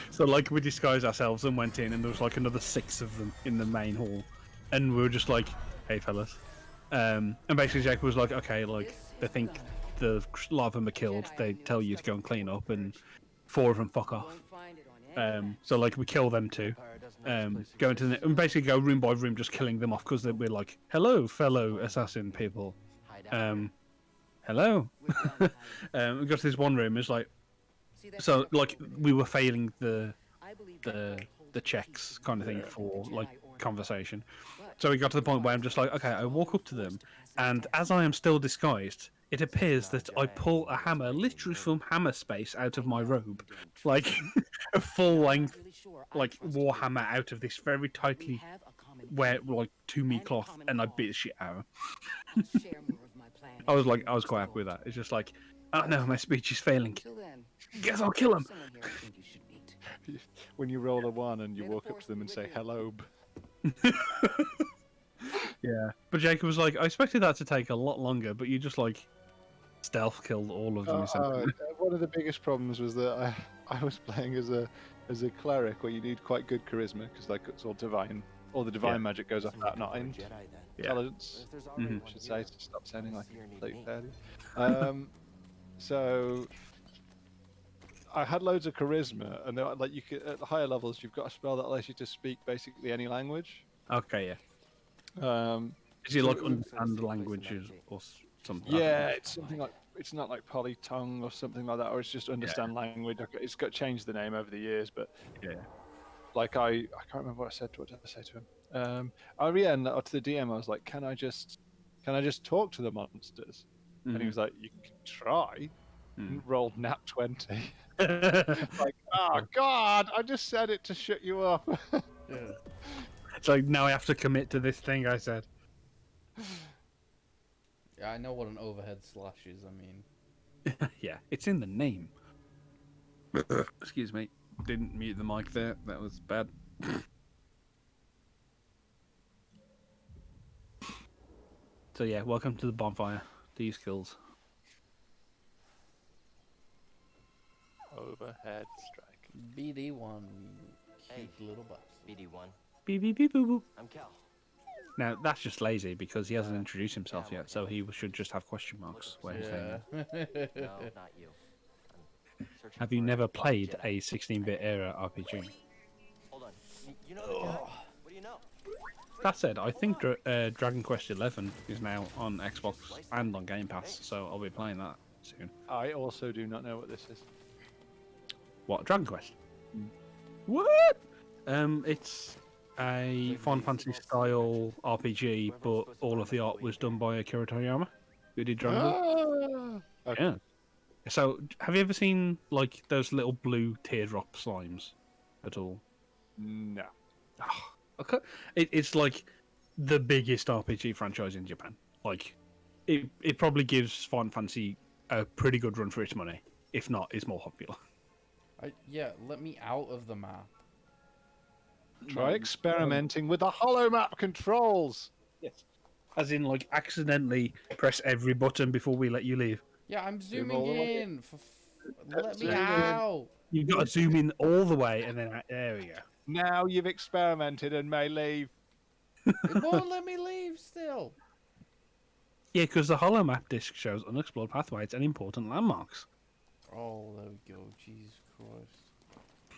So like we disguised ourselves and went in, and there was like another 6 of them in the main hall, and we were just like, "Hey fellas," and basically Jacob was like, "Okay, like they think a lot of them are killed. They tell you to go and clean up, and 4 of them fuck off." So like we kill them too. Go into and basically go room by room, just killing them off because we're like, "Hello, fellow assassin people." Hello. We got to this one room. It's like, so like we were failing the checks kind of thing for like conversation. So we got to the point where I'm just like, okay, I walk up to them, and as I am still disguised, it appears that I pull a hammer literally from hammer space out of my robe, like a full length like war hammer out of this very tightly like 2 meat cloth, and I beat the shit out of him. I was quite happy with that. It's just like, oh no, my speech is failing. Guess I'll kill him. When you roll a 1 and you walk up to them and say hello. Yeah, but Jacob was like, I expected that to take a lot longer, but you just like stealth killed all of them. One of the biggest problems was that I was playing as a cleric, where you need quite good charisma because like it's all divine. All the divine magic goes off that, not in intelligence. I should say, to stop sounding like a complete failure. So I had loads of charisma, and like you could, at the higher levels, you've got a spell that allows you to speak basically any language. Okay, yeah. Is it like understand languages or something? Yeah, it's something like, it's not like polytongue or something like that, or it's just understand language. It's got changed the name over the years, but yeah. Like I can't remember what I said. What did I say to him? And to the DM, I was like, "Can I just talk to the monsters?" And he was like, "You can try." Rolled nat 20. Like, oh god, I just said it to shut you up. Yeah. It's like, now I have to commit to this thing I said. Yeah, I know what an overhead slash is. I mean, yeah, it's in the name. Excuse me. Didn't mute the mic there. That was bad. So yeah, welcome to the bonfire. Do your skills. Overhead strike. BD1, cute little bastard. BD1. Beep beep beep boo boo. I'm Cal. Now that's just lazy because he hasn't introduced himself yet, so he should just have question marks where he's saying that. No, not you. Have you never played a 16-bit era RPG? Hold on. You know the Jedi? What do you know? That said, I think Dragon Quest XI is now on Xbox and on Game Pass, so I'll be playing that soon. I also do not know what this is. What, Dragon Quest? What? It's a Final Fantasy style RPG, but all of the art was done by Akira Toriyama, who did Dragon Ball. Okay. Yeah. So, have you ever seen like those little blue teardrop slimes at all? No. Okay. It's like the biggest RPG franchise in Japan. Like, it probably gives Final Fantasy a pretty good run for its money. If not, it's more popular. Yeah, let me out of the map. Try experimenting with the hollow map controls. Yes. As in, like, accidentally press every button before we let you leave. Yeah, I'm zooming in. Let me zoom in. out. You've got to zoom in all the way, and then there we go. Now you've experimented and may leave. It won't let me leave still. Yeah, because the hollow map disc shows unexplored pathways and important landmarks. Oh, there we go. Jesus Christ.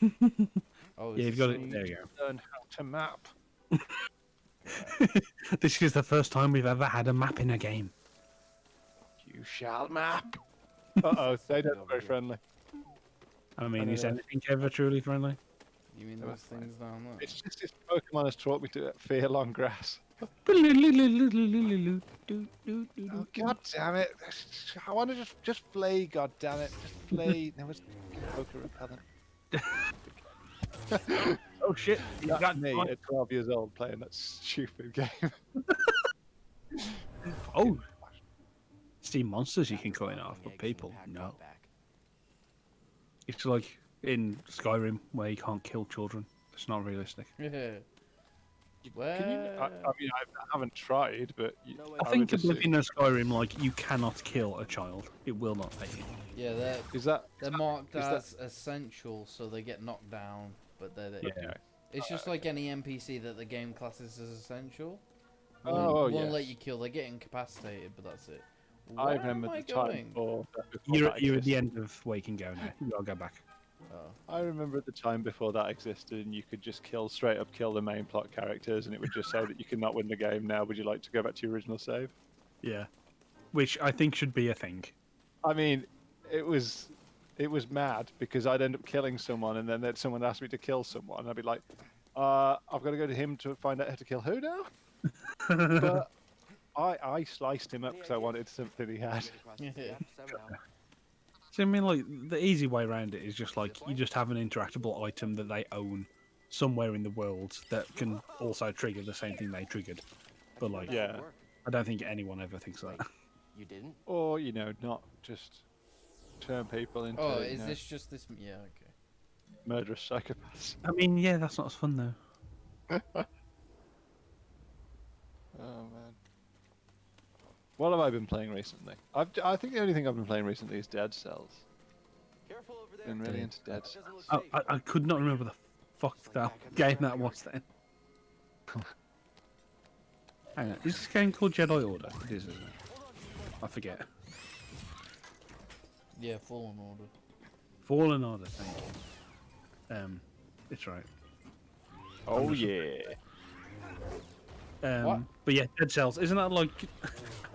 Oh, Yeah, you've got it. There you Learn how to map. go. This is the first time we've ever had a map in a game. You shall map. Uh-oh, they don't look very friendly. I mean, don't is know. anything ever truly friendly? You mean those things down there? It's just this Pokemon has taught me to fear long grass. Oh, God damn it. I want to just flee, God damn it. Just flee. No, it's poker repellent. Oh shit! You That's got me me. at 12 years old playing that stupid game. Oh, see monsters you can cut in half, but people no. It's like in Skyrim where you can't kill children. It's not realistic. Well, Can you, I mean, I haven't tried, but I think would assume- Oblivion and Skyrim, like, you cannot kill a child. It will not pay you. yeah, they're marked is as essential, so they get knocked down. But they're Yeah. it's just like any NPC that the game classes as essential. Oh, won't yes. let you kill. They get incapacitated, but that's it. I Where remember am I the time going? before You're that at the existed. end of Wake and Go now. You gotta go back. Oh. I remember at the time before that existed, and you could just straight up kill the main plot characters, and it would just say that you cannot win the game now. Would you like to go back to your original save? Yeah. Which I think should be a thing. I mean, it was mad because I'd end up killing someone, and then someone asked me to kill someone, and I'd be like, I've got to go to him to find out how to kill who now? But I sliced him up because I wanted something he had. So I mean, like, the easy way around it is just like you just have an interactable item that they own somewhere in the world that can also trigger the same thing they triggered. But like, Yeah. I don't think anyone ever thinks that. You didn't? Or, not just turn people into Oh, is this just this? Yeah, okay. murderous psychopaths. I mean, yeah, that's not as fun though. Oh, man. What have I been playing recently? I think the only thing I've been playing recently is Dead Cells. Careful over there. Been really into Dead That Cells. doesn't look safe. I could not remember the fuck that game that was then. Hang on, is this game called Jedi Order? It is, isn't it? I forget. Yeah, Fallen Order. Fallen Order, thank you. It's right. Oh, yeah. What? But yeah, Dead Cells. Isn't that like?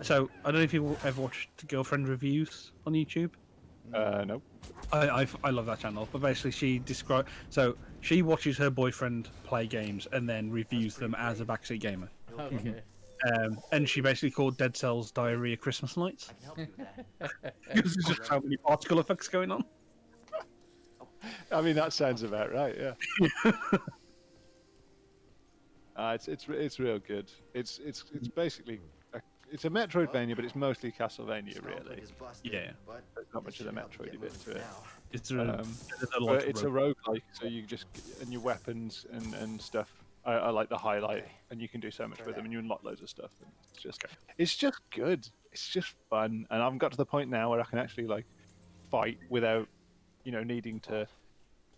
So I don't know if you ever watched Girlfriend Reviews on YouTube. No. I love that channel. But basically, so she watches her boyfriend play games and then reviews them as a backseat gamer. Okay. And she basically called Dead Cells Diarrhea Christmas Lights I can help you with that. because there's just so many particle effects going on. I mean, that sounds about right, yeah. It's real good. It's basically it's a Metroidvania, but it's mostly Castlevania, really. Yeah. There's not much of the Metroid bit to it. It's But it's a roguelike, so you just and your weapons and stuff. I like the highlight, and you can do so much with them, and you unlock loads of stuff. And it's just good. It's just fun, and I've got to the point now where I can actually like fight without, needing to.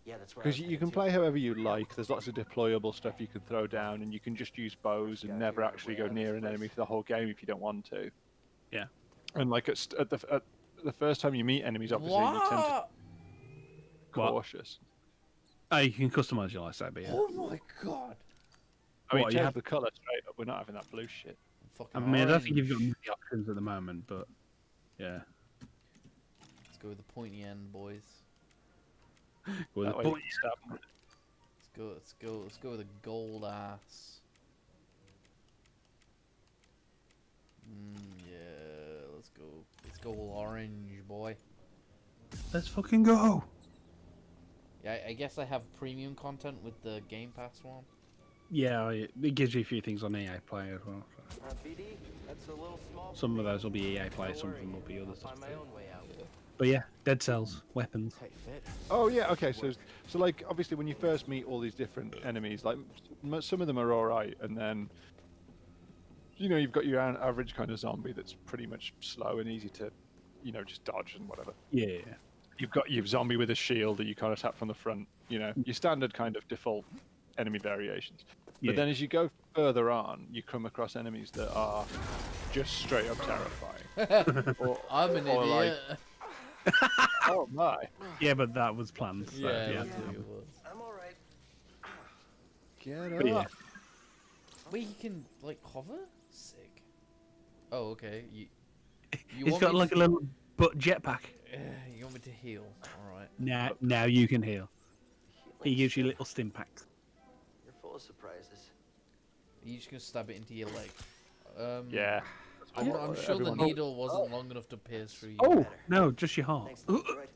Yeah, that's where I Because was you can too. play however you like. There's lots of deployable stuff you can throw down, and you can just use bows and never actually go near an enemy for the whole game if you don't want to. Yeah. And like at the first time you meet enemies, obviously you tend to What? be cautious. Oh, you can customize your lightsaber. Yeah. Oh my god. I mean, What, you you have have- the color straight up. We're not having that blue shit. Fucking I mean, I don't think orange. you've got many options at the moment, but yeah. Let's go with the pointy end, boys. Well, That way you can stab them. Let's go with a gold ass. Yeah, let's go all orange, boy. let's fucking go. Yeah, I guess I have premium content with the Game Pass one. Yeah, it gives you a few things on EA Play as well. So. BD, that's a little small. Some for of me. those will be EA Play, Don't some of worry, them will be other I'll stuff find my too. own way out. But yeah, Dead Cells, weapons. Tight fit. Oh yeah, okay. So like obviously when you first meet all these different enemies, like some of them are all right, and then you've got your average kind of zombie that's pretty much slow and easy to, just dodge and whatever. Yeah. You've got your zombie with a shield that you kind of tap from the front. Your standard kind of default enemy variations. But Yeah. then as you go further on, you come across enemies that are just straight up terrifying. or, I'm an or like, idiot. Oh my. Yeah, but that was planned. So, Yeah, yeah. that's what it was. I'm all right. Get But yeah. up. Wait, he can like hover? Sick. Oh, okay. You He's want got me like a little butt jetpack. you want me to heal? All right. Now you can heal. He gives you little stim packs. You're full of surprises. Are you just gonna stab it into your leg? Yeah. I'm sure the Everyone- needle wasn't long enough to pierce through you. Oh no, just your heart. Thanks, droid.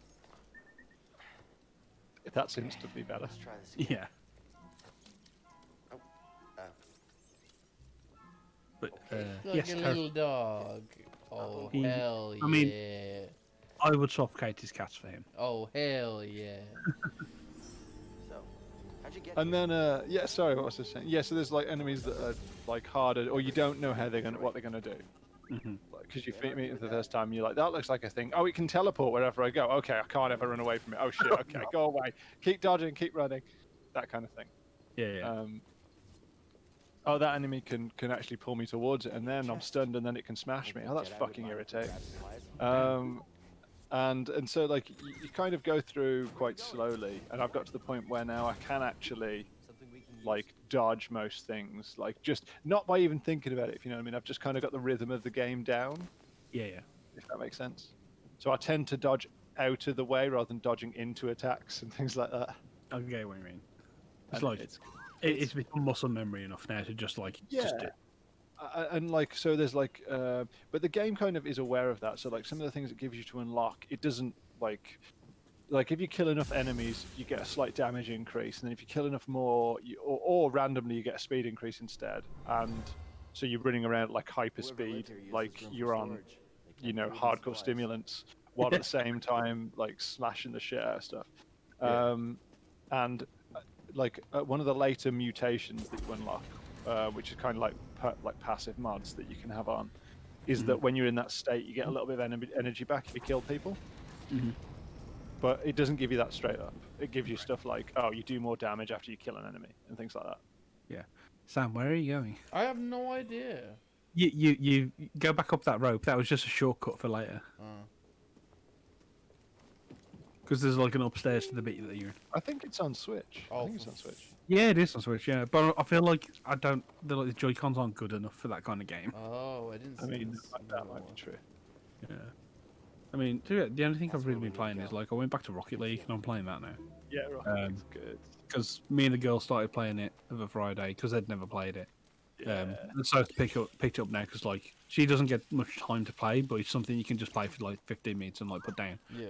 That's instantly better. Let's try this again. Yeah. Oh, uh, But Like yes, a Harry, little dog. Oh He- hell yeah! I mean- I would swap Katie's cats for him. Oh hell yeah! so, how'd you get And here? then, yeah, sorry, what was I saying? Yeah, so there's like enemies that are like harder, or you don't know how what they're gonna do. Mm-hmm. Because you meet it for the first time, you're like, that looks like a thing. Oh, it can teleport wherever I go. Okay, I can't ever run away from it. Oh shit. Okay, go away. Keep dodging, keep running, that kind of thing. Yeah. Oh, that enemy can actually pull me towards it, and then I'm stunned, and then it can smash me. Oh, that's fucking irritating. And so like you kind of go through quite slowly, and I've got to the point where now I can actually Something we can use. like dodge most things, like just not by even thinking about it, if you know what I mean. I've just kind of got the rhythm of the game down, Yeah. if that makes sense. So I tend to dodge out of the way rather than dodging into attacks and things like that. I get what you mean. And It's like it's become muscle memory enough now to just like just Yeah. do. And like so there's like but the game kind of is aware of that, so like some of the things it gives you to unlock, it doesn't like if you kill enough enemies you get a slight damage increase, and then if you kill enough more or randomly you get a speed increase instead, and so you're running around like hyper speed, like you're on hardcore stimulants while at the same time like smashing the shit out of stuff. And one of the later mutations that you unlock, which is kind of like passive mods that you can have on, is that when you're in that state you get a little bit of energy back if you kill people. But it doesn't give you that straight up. It gives you stuff like, oh, you do more damage after you kill an enemy and things like that. Yeah. Sam, where are you going? I have no idea. You go back up that rope. That was just a shortcut for later. Because there's like an upstairs to the bit that you're in. I think it's on Switch. I Oh, think it's on Switch. Yeah, it is on Switch. Yeah, but I feel like the Joy-Cons aren't good enough for that kind of game. Oh, I didn't. I mean, see that might be true. Yeah. I mean, the only thing I've really been playing is like I went back to Rocket League and I'm playing that now. Yeah, right. It's good. Because me and the girl started playing it over Friday because they'd never played it. Yeah. And so I picked it up now because like she doesn't get much time to play, but it's something you can just play for like 15 minutes and like put down. Yeah.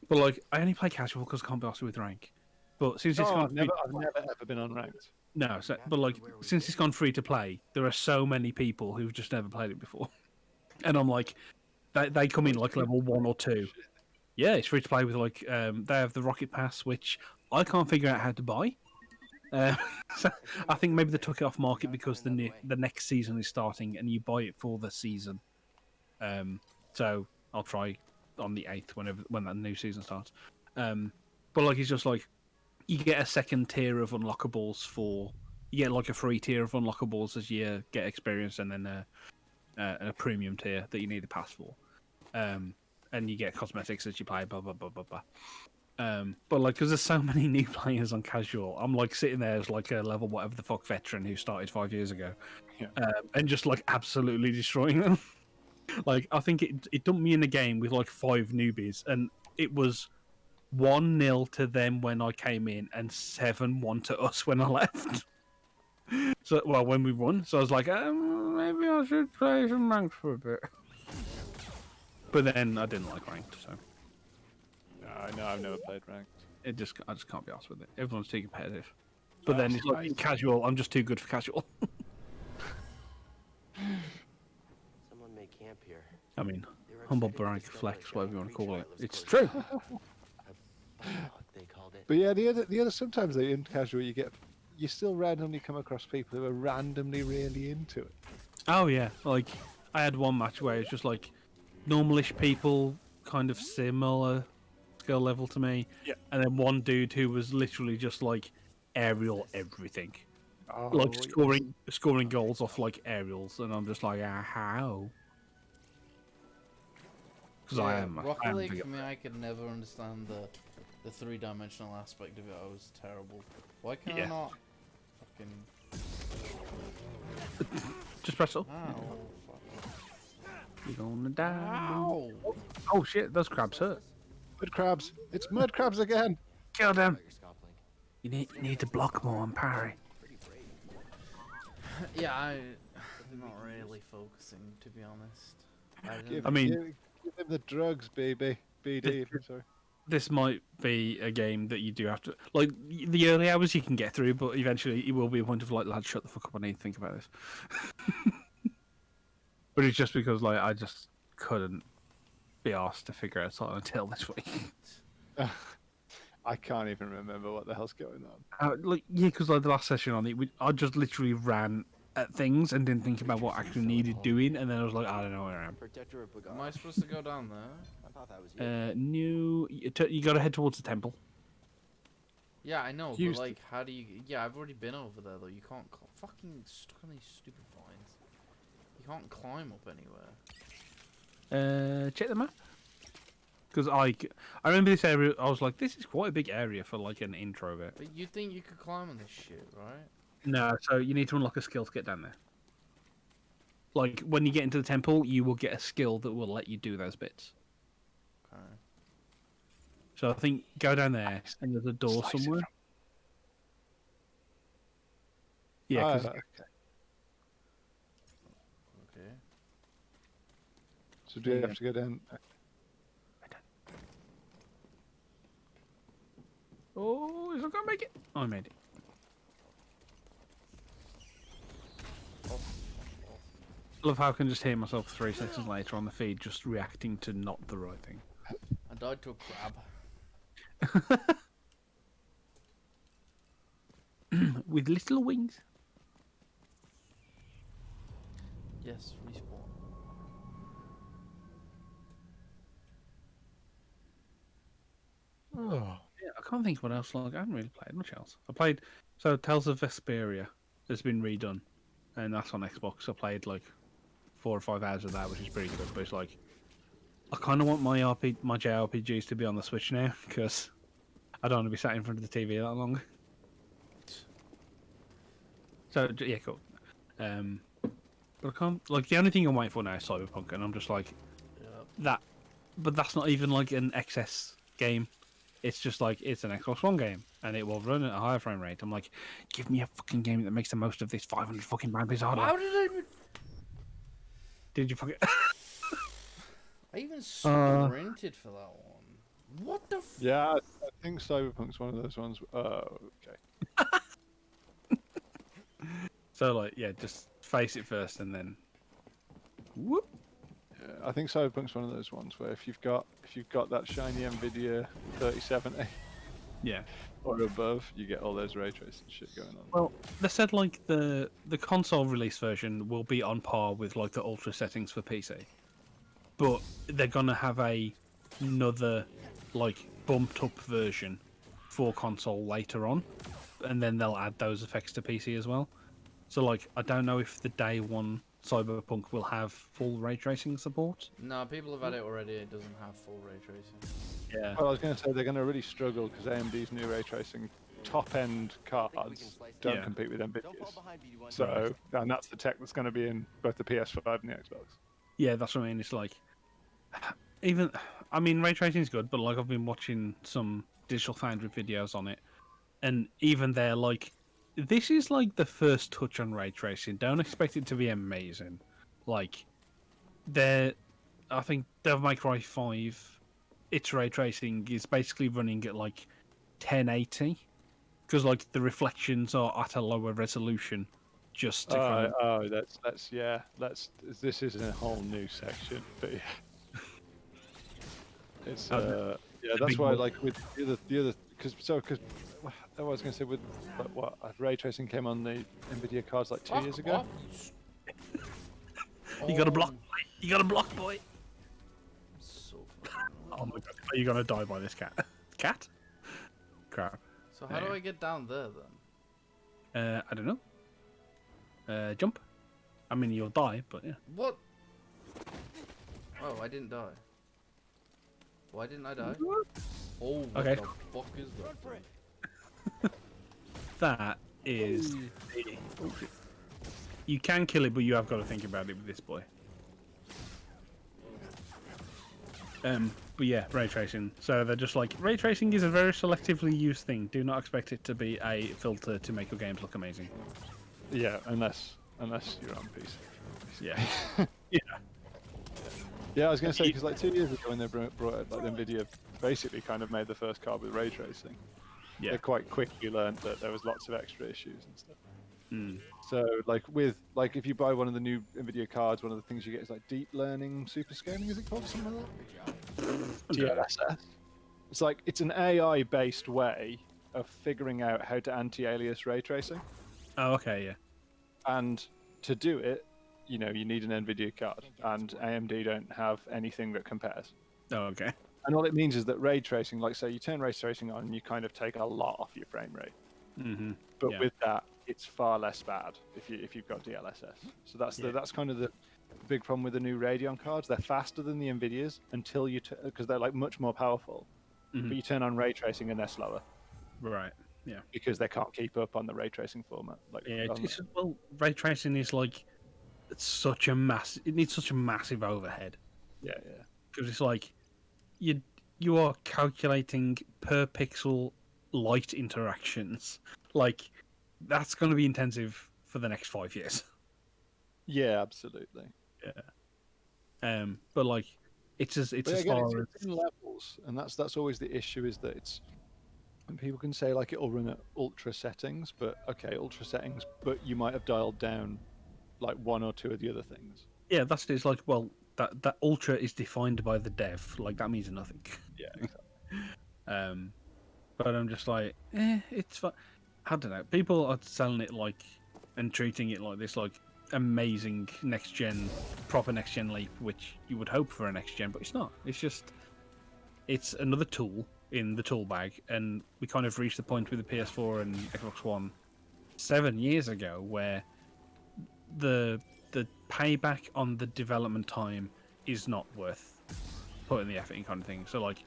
But like I only play casual because I can't be asked with rank. But since it's I've gone never ever been unranked. no, but like since it's gone free to play, there are so many people who've just never played it before, and I'm like, they come in like level 1 or 2. Yeah, it's free to play with like they have the Rocket Pass, which I can't figure out how to buy. So I think maybe they took it off market because the next season is starting and you buy it for the season. So I'll try on the 8th when that new season starts. But like it's just like you get a second tier of unlockables you get like a free tier of unlockables as you get experience, and then a premium tier that you need a pass for. And you get cosmetics as you play, blah blah blah blah blah. But like, because there's so many new players on casual, I'm like sitting there as like a level whatever the fuck veteran who started 5 years ago, and just like absolutely destroying them. Like I think it dumped me in the game with like 5 newbies, and it was 1-0 to them when I came in, and 7-1 to us when I left. So when we won, so I was like, maybe I should play some ranked for a bit. But then I didn't like ranked, so. No, I've never played ranked. I just can't be arsed with it. Everyone's too competitive. But then it's like in casual, I'm just too good for casual. Someone may camp here. I mean, They were humble excited to brag, discover flex, a whatever you want to giant call it. creature It's that lives true. close to a bog, they called it. But yeah, the other sometimes in casual you still randomly come across people who are randomly really into it. Oh yeah, like I had one match where it's just like normalish people, kind of similar skill level to me, and then one dude who was literally just like aerial everything, like scoring goals off like aerials, and I'm just like, how? because I am. Rocket League for me, I could never understand the 3-dimensional aspect of it. I was terrible. Why can I not fucking... Just press up. Ow. Fuck. You're gonna die. Ow. Oh shit, those crabs hurt. Mud crabs. It's mud crabs again. Kill them. You need to block more and parry. Yeah, I'm not really focusing, to be honest. Give him the drugs, baby. BD. Sorry. This might be a game that you do have to like the early hours you can get through, but eventually it will be a point of like, lads, shut the fuck up. I need to think about this. But it's just because like I just couldn't be asked to figure it out until this week. I can't even remember what the hell's going on. Because like the last session on it, I just literally ran at things and didn't think about what actually needed doing, and then I was like, I don't know where I am. Am I supposed to go down there? I thought that was you. You got to head towards the temple. Yeah, I know, but like, how do you... Yeah, I've already been over there, though. You can't... Fucking stuck on these stupid vines. You can't climb up anywhere. Check the map. Because I remember this area, I was like, this is quite a big area for like an intro bit. But you think you could climb on this shit, right? No, so you need to unlock a skill to get down there. Like, when you get into the temple, you will get a skill that will let you do those bits. Okay. So I think go down there, and there's a door somewhere. Yeah, okay. Okay. So do you have to go down? Oh, is it gonna make it? Oh, I made it. I love how I can just hear myself 3 seconds later on the feed just reacting to not the right thing. I died to a crab. With little wings. Yes, respawn. Oh. Yeah, I can't think what else. Like, I haven't really played much else. I played Tales of Vesperia has been redone, and that's on Xbox. I played like 4 or 5 hours of that, which is pretty good. But it's like I kind of want my JRPGs to be on the Switch now because I don't want to be sat in front of the TV that long. So yeah, cool. But I can't like the only thing I'm waiting for now is Cyberpunk, and I'm just like that. But that's not even like an XS game. It's just like it's an Xbox One game, and it will run at a higher frame rate. I'm like, give me a fucking game that makes the most of this 500 fucking pound piece of hardware. How did I even... Did you fucking? I even sprinted for that one. What the f... Yeah, I think Cyberpunk's one of those ones. Okay. So like, yeah, just face it first, and then. Whoop. Yeah, I think Cyberpunk's one of those ones where if you've got that shiny Nvidia 3070, Yeah. or above, you get all those ray tracing shit going on. Well, they said like the console release version will be on par with like the ultra settings for PC, but they're gonna have another like bumped up version for console later on, and then they'll add those effects to PC as well. So like, I don't know if the day one Cyberpunk will have full ray tracing support. No, people have had it already. It doesn't have full ray tracing. Yeah. Well, I was going to say they're going to really struggle because AMD's new ray tracing top-end cards don't compete with Nvidia's. So, and that's the tech that's going to be in both the PS5 and the Xbox. Yeah, that's what I mean. It's like, I mean, ray tracing is good, but like I've been watching some Digital Foundry videos on it, and even they're like, this is like the first touch on ray tracing. Don't expect it to be amazing. Like, I think Devil May Cry 5, its ray tracing is basically running at like 1080, because like the reflections are at a lower resolution. Just to this is a whole new section, but yeah. It's that's why like with the other because I was going to say with what ray tracing came on the Nvidia cards like 2 years ago. You got a block, boy. You got a block, boy. So Oh my god, are you gonna die by this cat? Cat? Crap. So how do I get down there then? I don't know. Jump. I mean, you'll die, but yeah. What? Oh, I didn't die. Why didn't I die? Oh, what Okay. the fuck is that? That is. You can kill it, but you have got to think about it with this boy. But yeah, ray tracing. So they're just like, ray tracing is a very selectively used thing. Do not expect it to be a filter to make your games look amazing. Yeah, unless you're on PC. Yeah. Yeah. Yeah, I was going to say, because like 2 years ago when they brought it, like NVIDIA basically kind of made the first card with ray tracing. Yeah. They quite quickly learned that there was lots of extra issues and stuff. Mm. So like if you buy one of the new NVIDIA cards, one of the things you get is like deep learning super scaling, is it called, something like that? DLSS. It's like it's an AI based way of figuring out how to anti-alias ray tracing. Oh, okay, yeah. And to do it, you know, you need an NVIDIA card, and AMD don't have anything that compares. Oh, okay. And all it means is that ray tracing, like say you turn ray tracing on, and you kind of take a lot off your frame rate. Mm-hmm. But Yeah. with that, it's far less bad if you've got DLSS. So that's kind of the big problem with the new Radeon cards. They're faster than the Nvidias until you because they're like much more powerful. Mhm. But you turn on ray tracing and they're slower Right. Yeah. because they can't keep up on the ray tracing format. Like Yeah. Well, ray tracing is like it's such a it needs such a massive overhead yeah. because it's like you are calculating per pixel light interactions. Like that's going to be intensive for the next 5 years. Yeah, absolutely. But like it's But as again, far as it's in levels, and that's always the issue, is that it's. And people can say like it'll run at ultra settings, but okay, ultra settings, but you might have dialed down like one or two of the other things. yeah, that's it's like well that ultra is defined by the dev. Like that means nothing. Yeah, exactly. But I'm just like, it's fun. I don't know. People are selling it like and treating it like this, like amazing next gen, proper next gen leap, which you would hope for a next gen, but it's not. It's just, it's another tool in the tool bag, and we kind of reached the point with the PS4 and Xbox One 7 years ago where the payback on the development time is not worth putting the effort in, kind of thing. So like,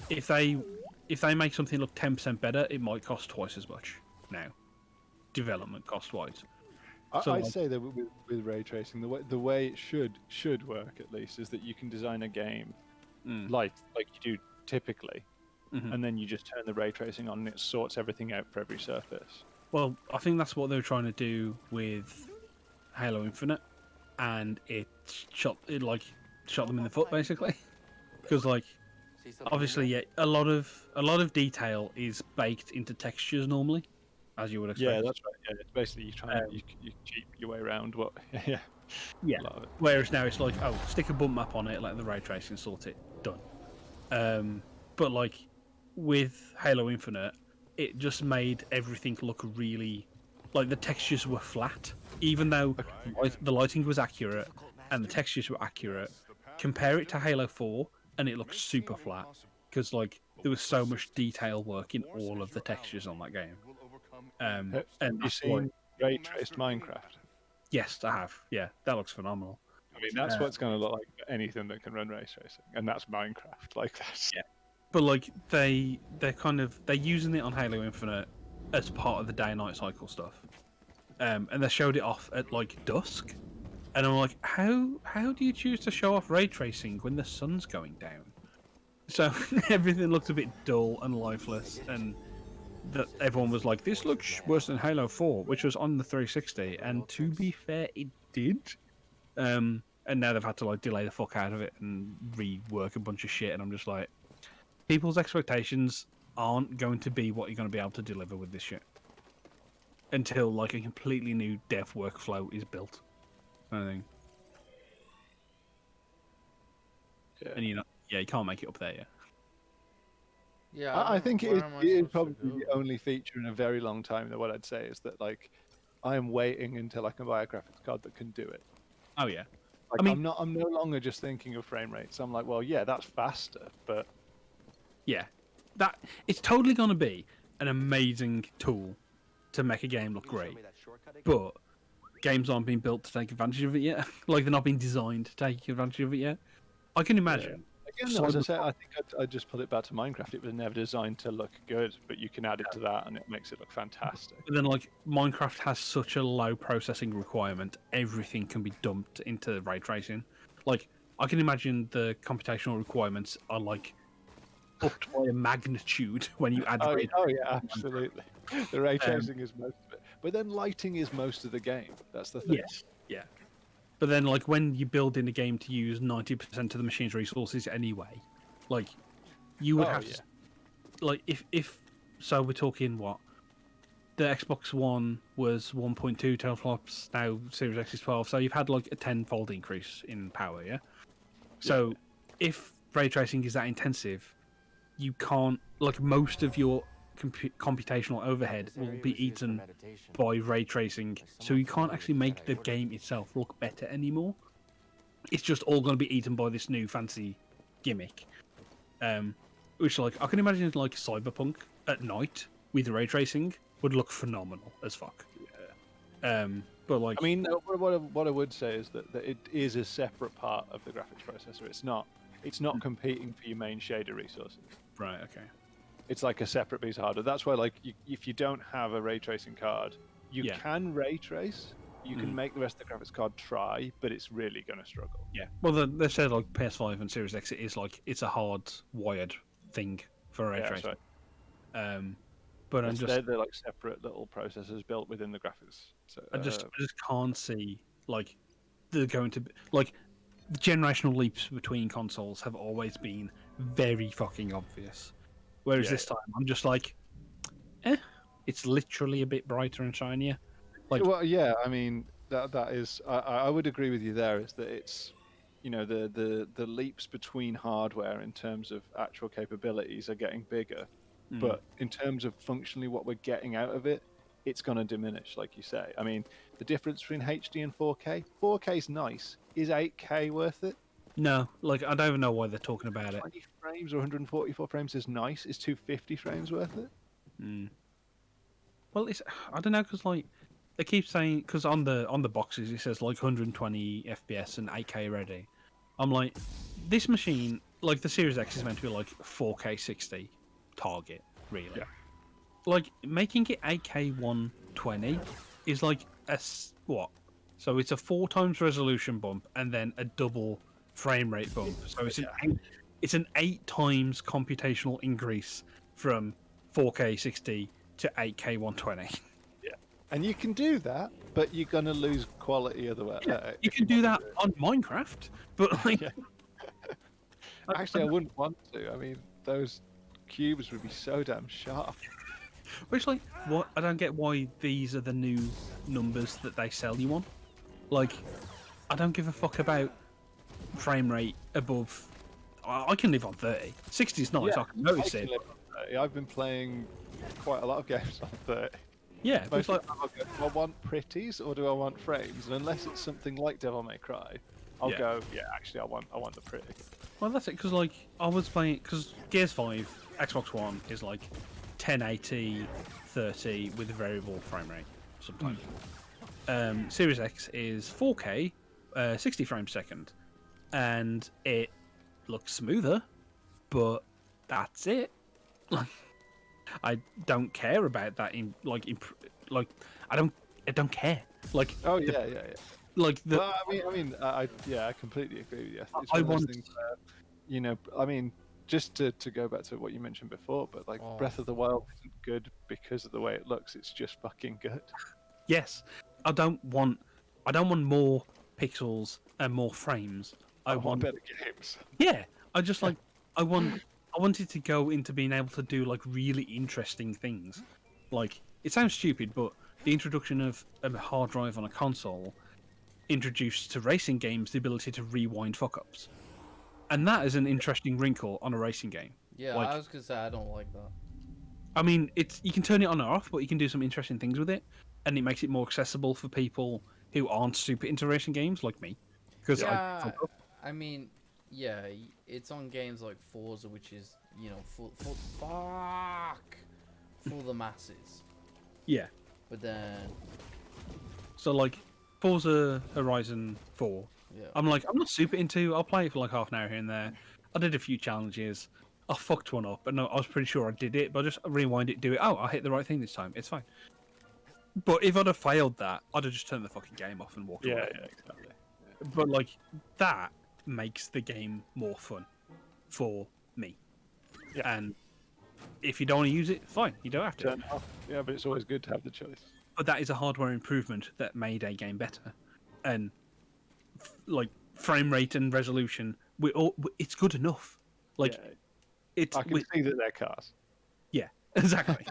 if they make something look 10% better, it might cost twice as much now, development cost wise. So, I'd say that with ray tracing, the way it should work at least is that you can design a game like you do typically, and then you just turn the ray tracing on and it sorts everything out for every surface. Well, I think that's what they were trying to do with Halo Infinite, and it shot them in the foot basically, because like obviously yeah, a lot of detail is baked into textures normally, as you would expect. Yeah, that's right. Yeah, it's basically you cheat your way around what. Yeah. Yeah. Whereas now it's like, oh, stick a bump map on it, let the ray tracing sort it, done. But like with Halo Infinite, it just made everything look really like the textures were flat, even though the lighting was accurate and the textures were accurate. Compare it to Halo 4, and it looks super flat because like there was so much detail work in all of the textures on that game. Have And you seen ray traced Minecraft? yes, I have. Yeah, that looks phenomenal. I mean, that's what's going to look like for anything that can run ray tracing, and that's Minecraft. Like that's. Yeah. But like they're using it on Halo Infinite as part of the day and night cycle stuff, and they showed it off at like dusk, and I'm like, how do you choose to show off ray tracing when the sun's going down? So everything looked a bit dull and lifeless, and that everyone was like, this looks worse than Halo 4, which was on the 360, and to be fair, it did. And now they've had to like delay the fuck out of it and rework a bunch of shit, and I'm just like, people's expectations aren't going to be what you're going to be able to deliver with this shit until like a completely new dev workflow is built. I think. Yeah. And you can't make it up there yet. Yeah, I think it where am I is supposed to probably go? the only feature in a very long time that what I'd say is that like I am waiting until I can buy a graphics card that can do it. Oh yeah. Like, I mean- I'm no longer just thinking of frame rates. I'm like, well, yeah, that's faster, but Yeah, that it's totally going to be an amazing tool to make a game look great, but games aren't being built to take advantage of it yet. Like they're not being designed to take advantage of it yet. I can imagine Again, though, as I said, I think I'd just put it back to Minecraft. It was never designed to look good, but you can add it to that, and it makes it look fantastic. But then, like, Minecraft has such a low processing requirement, everything can be dumped into ray tracing. Like, I can imagine the computational requirements are, like, upped by a magnitude when you add ray Oh yeah, absolutely. The ray tracing is most of it, but then lighting is most of the game. That's the thing. Yes, yeah. But then, like, when you build in a game to use 90% of the machine's resources anyway, like, you would have to, like, if so we're talking what? The Xbox One was 1.2 teraflops, now Series X is 12, so you've had, like, a tenfold increase in power, yeah? So, if ray tracing is that intensive, you can't, like, most of your computational overhead will be eaten by ray tracing, so you can't actually make the game itself look better anymore. It's just all going to be eaten by this new fancy gimmick, which, like, I can imagine, like, Cyberpunk at night with ray tracing would look phenomenal as fuck. But, like, I mean, what I would say is that it is a separate part of the graphics processor. It's not competing for your main shader resources. right, okay. It's like a separate piece of hardware. That's why, like, if you don't have a ray tracing card, you can ray trace. You can make the rest of the graphics card try, but it's really going to struggle. Yeah. Well, they said, like, PS5 and Series X, it is, like, it's a hard wired thing for ray tracing. That's right. But they're like separate little processors built within the graphics. So I just can't see, like, they're going to be, like, the generational leaps between consoles have always been very fucking obvious. Whereas this time, I'm just like, it's literally a bit brighter and shinier. Like, well, yeah, I mean that is. I would agree with you there. Is that it's, you know, the leaps between hardware in terms of actual capabilities are getting bigger, but in terms of functionally what we're getting out of it, it's going to diminish, like you say. I mean, the difference between HD and 4K. 4K is nice. Is 8K worth it? no, like, I don't even know why they're talking about it. 20 frames or 144 frames is nice. Is 250 frames worth it? Well, I don't know, because, like, they keep saying, because on the boxes it says, like, 120 FPS and 8K ready. I'm like, this machine, like, the Series X is meant to be like 4K 60 target, really. Yeah. Like, making it 8K 120 is like what? So it's a 4 times resolution bump and then a double frame rate bump. So it's an 8 times computational increase from 4K 60 to 8K 120. Yeah. And you can do that, but you're going to lose quality otherwise. Yeah, you can do that on Minecraft, but, like, Actually, I wouldn't want to. I mean, those cubes would be so damn sharp. which, like, what? I don't get why these are the new numbers that they sell you on. Like, I don't give a fuck about frame rate above. I can live on 30. 60 is nice. I can notice it. I've been playing quite a lot of games on 30. Yeah, but it's like, Do I want pretties or do I want frames? And unless it's something like Devil May Cry, I'll go. Yeah, actually, I want the pretty. well, that's it. Because, like, I was playing, because Gears 5 Xbox One is like 1080 30 with a variable frame rate sometimes. Series X is 4K 60 frames a second, and it looks smoother, but that's it. Like, I don't care about that. I don't care. Like, Oh yeah. like the Well, I completely agree with you. It's one of those things where, you know, I mean, just to go back to what you mentioned before, but, like, Breath of the Wild isn't good because of the way it looks. It's just fucking good. yes, I don't want more pixels and more frames. I want better games. Yeah, I just like I wanted to go into being able to do, like, really interesting things. Like, it sounds stupid, but the introduction of a hard drive on a console introduced to racing games the ability to rewind fuck-ups. And that is an interesting wrinkle on a racing game. Yeah, Like, I was gonna say I don't like that. I mean, you can turn it on or off, but you can do some interesting things with it, and it makes it more accessible for people who aren't super into racing games like me. Because Yeah, I mean, yeah, it's on games like Forza, which is, you know, for the masses. yeah. But then, So, like, Forza Horizon 4, yeah, I'm not super into. I'll play it for like half an hour here and there. I did a few challenges. I fucked one up, and I was pretty sure I did it, but I just rewind it, do it. Oh, I hit the right thing this time. It's fine. But if I'd have failed that, I'd have just turned the fucking game off and walked away. Yeah, exactly. But like that makes the game more fun for me. Yeah. And if you don't want to use it, fine, you don't have to. Turn it off. Yeah, but it's always good to have the choice. But that is a hardware improvement that made a game better, and like frame rate and resolution, it's good enough. Like Yeah. it's I can see that they're cars. yeah, exactly.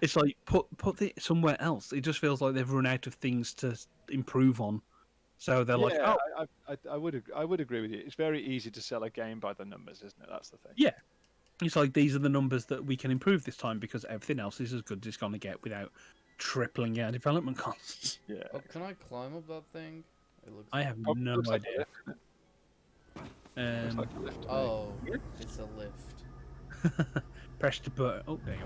It's like put it somewhere else. It just feels like they've run out of things to improve on, so they're like, Yeah, oh, I would agree with you. It's very easy to sell a game by the numbers, isn't it? That's the thing. yeah. It's like these are the numbers that we can improve this time because everything else is as good as it's going to get without tripling our development costs. Yeah. Oh, can I climb up that thing? It looks. I have Probably no looks like a idea. lift, isn't it? Looks like a lift to me. Oh, Yeah. it's a lift. Press the button. Oh, there you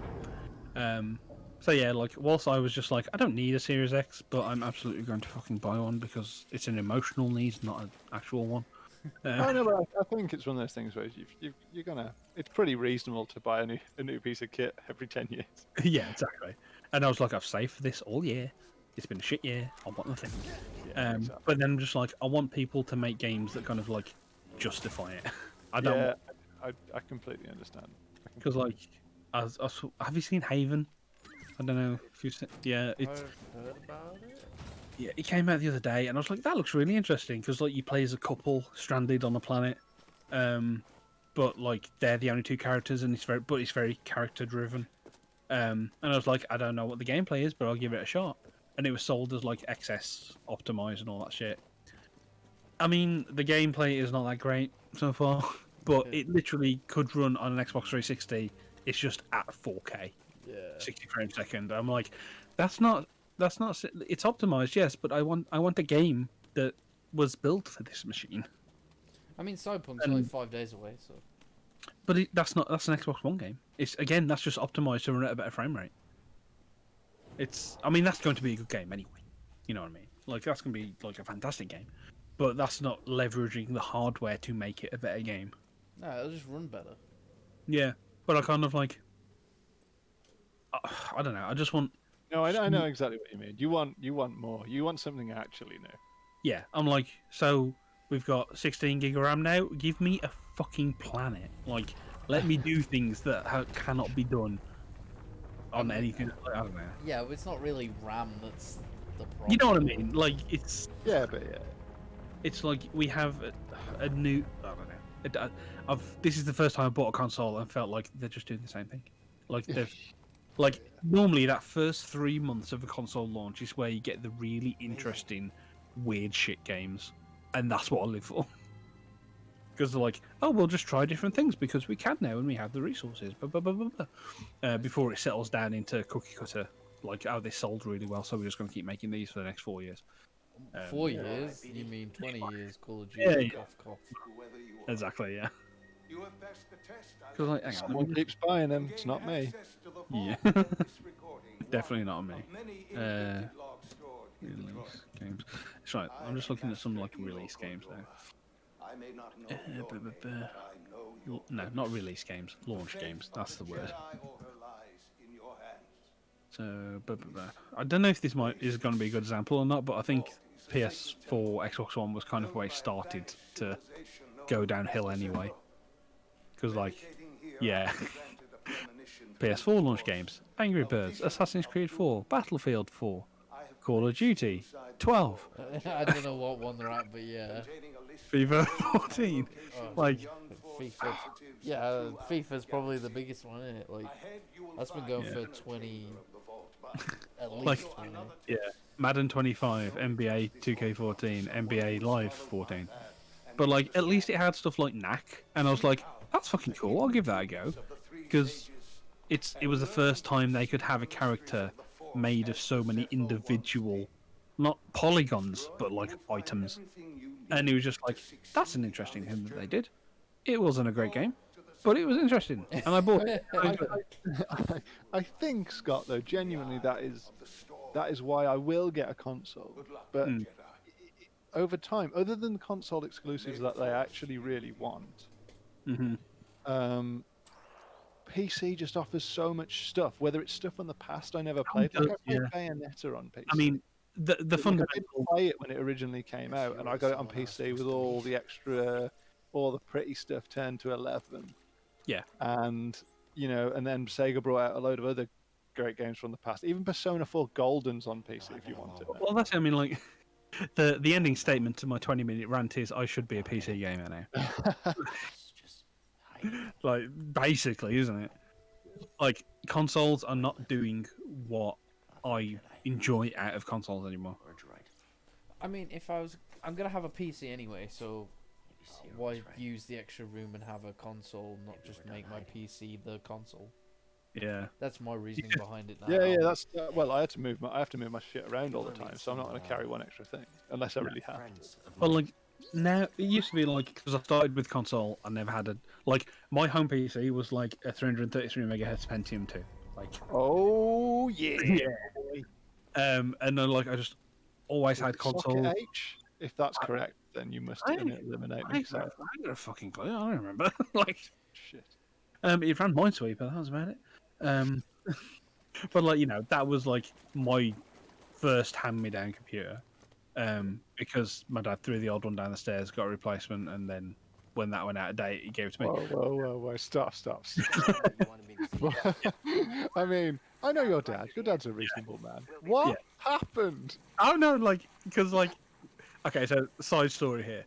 go. So yeah, like whilst I was just like, I don't need a Series X, but I'm absolutely going to fucking buy one because it's an emotional need, not an actual one. I know, but I think it's one of those things where you're gonna. It's pretty reasonable to buy a new piece of kit every 10 years. Yeah, exactly. And I was like, I've saved for this all year. It's been a shit year. I want nothing. Exactly. But then I'm just like, I want people to make games that kind of like justify it. I don't Yeah, I completely understand. because like, have you seen Haven? I don't know if you've seen. Yeah, it's I've heard about it. yeah, it came out the other day, and I was like, that looks really interesting because like you play as a couple stranded on a planet, but like they're the only two characters, and it's very character driven. And I was like, I don't know what the gameplay is, but I'll give it a shot. And it was sold as like XS optimized and all that shit. I mean, the gameplay is not that great so far, but it literally could run on an Xbox 360. It's just at 4K, Yeah. 60 frames a second. I'm like, that's not. It's optimized, yes, but I want a game that was built for this machine. I mean, Cyberpunk's like 5 days away, so. But that's an Xbox One game. That's just optimized to run at a better frame rate. I mean, that's going to be a good game anyway. You know what I mean? Like, that's going to be like a fantastic game. But that's not leveraging the hardware to make it a better game. No, it'll just run better. Yeah, but I kind of like, I don't know. I just want. No, I know exactly what you mean. You want more. You want something actually new. Yeah, I'm like, so we've got 16 gig of RAM now. Give me a fucking planet. Like, let me do things that cannot be done on anything. I don't know. Yeah, but it's not really RAM that's the problem. You know what I mean? Like, it's Yeah, but yeah. it's like we have a new. I don't know. This is the first time I bought a console and felt like they're just doing the same thing. Like they've. Like, normally that first 3 months of a console launch is where you get the really interesting, weird shit games. And that's what I live for. Because they're like, oh, we'll just try different things because we can now and we have the resources. Before it settles down into cookie cutter. Like, oh, they sold really well, so we're just going to keep making these for the next 4 years. 4 years? You mean 20 years Call of Duty? Yeah. Cough. Exactly, yeah. You have passed the test. Because, like, hang on, Someone keeps buying them. It's not me. Yeah. Definitely not me. Release games. It's right. I'm just looking at some like release games now. No, not release games. Launch games. That's the word. So, I don't know if this is going to be a good example or not, but I think PS4, Xbox One was kind of where it started to go downhill anyway. Because, like, yeah. PS4 launch games: Angry Birds, Assassin's Creed 4, Battlefield 4, Call of Duty 12, I don't know what one they're at, but yeah. FIFA 14. Like, FIFA. Yeah, FIFA's probably the biggest one, isn't it? Like, that's been going for 20. At least Like, 20. yeah, Madden 25, NBA 2K14, NBA Live 14. But like, at least it had stuff like Knack, and I was like, that's fucking cool. I'll give that a go, because it was the first time they could have a character made of so many individual, not polygons, but like items. And it was just like, that's an interesting thing that they did. It wasn't a great game, but it was interesting, and I bought it. I think, Scott, though, genuinely that is why I will get a console. But over time, other than the console exclusives that they actually really want, PC just offers so much stuff. Whether it's stuff from the past I never played, like I played Bayonetta on PC. I mean, the Like, I fundamental. didn't play it when it originally came out, and I got it on PC with all the extra, all the pretty stuff turned to 11. Yeah. And and then Sega brought out a load of other great games from the past. Even Persona 4 Golden's on PC if you want it. Well, that's I mean, like the ending statement to my 20-minute rant is I should be a PC gamer now. Like basically, isn't it? Like consoles are not doing what I enjoy out of consoles anymore. I mean, I'm gonna have a PC anyway, so why use the extra room and have a console, not just make my PC the console? Yeah. That's my reasoning behind it now. Yeah, that's well. I have to move my shit around all the time, so I'm not going to carry one extra thing unless I really have. Well, like now it used to be like because I started with console, I never had my home PC was like a 333 megahertz Pentium 2. Like, oh yeah. And then I just always had console. Socket H, if that's correct, then you must eliminate me. I got a fucking clue. I don't remember. Shit. It ran Minesweeper. That was about it. But that was like my first hand-me-down computer. Because my dad threw the old one down the stairs, got a replacement, and then when that went out of date, he gave it to me. Whoa! Stop! I mean, I know your dad. Your dad's a reasonable man. What happened? Oh no, because okay, so side story here.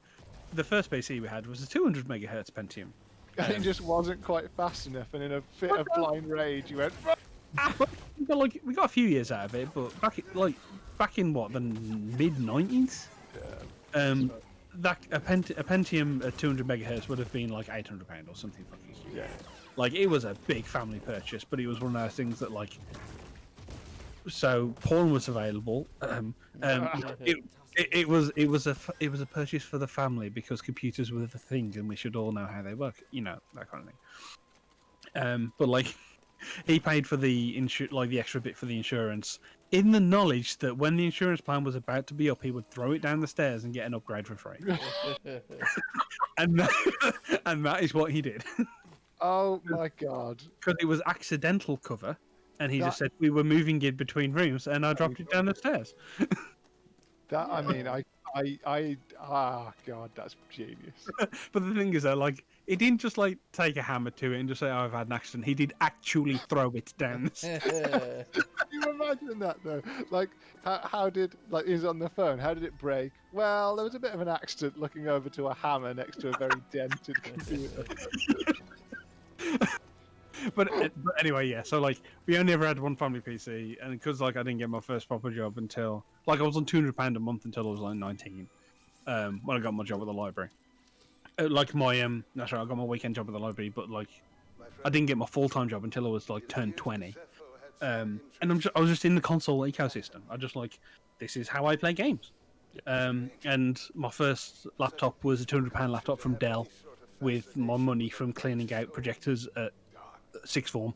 The first PC we had was a 200 megahertz Pentium. And it just wasn't quite fast enough, and in a fit of blind rage, you went. We got a few years out of it, but back in what, the mid 90s? Yeah. A Pentium at 200 megahertz would have been like £800 or something fucking huge. Yeah. Like it was a big family purchase, but it was one of those things that so porn was available. It was a purchase for the family because computers were the thing and we should all know how they work, that kind of thing. But he paid for the the extra bit for the insurance in the knowledge that when the insurance plan was about to be up, he would throw it down the stairs and get an upgrade for free. and that is what he did. Oh my god! Because it was accidental cover, and he just said we were moving it between rooms, and I dropped it down the stairs. God, that's genius. But the thing is, though, he didn't just take a hammer to it and just say, "Oh, I've had an accident." He did actually throw it down the stairs. Can you imagine that though? How did he's on the phone? How did it break? Well, there was a bit of an accident looking over to a hammer next to a very dented computer. But anyway, yeah. So we only ever had one family PC, and because I didn't get my first proper job until I was on £200 a month until I was 19. When I got my job at the library, I got my weekend job at the library, but I didn't get my full-time job until I was turned 20. And I was just in the console ecosystem. I just this is how I play games. And my first laptop was a £200 laptop from Dell, with my money from cleaning out projectors at sixth form.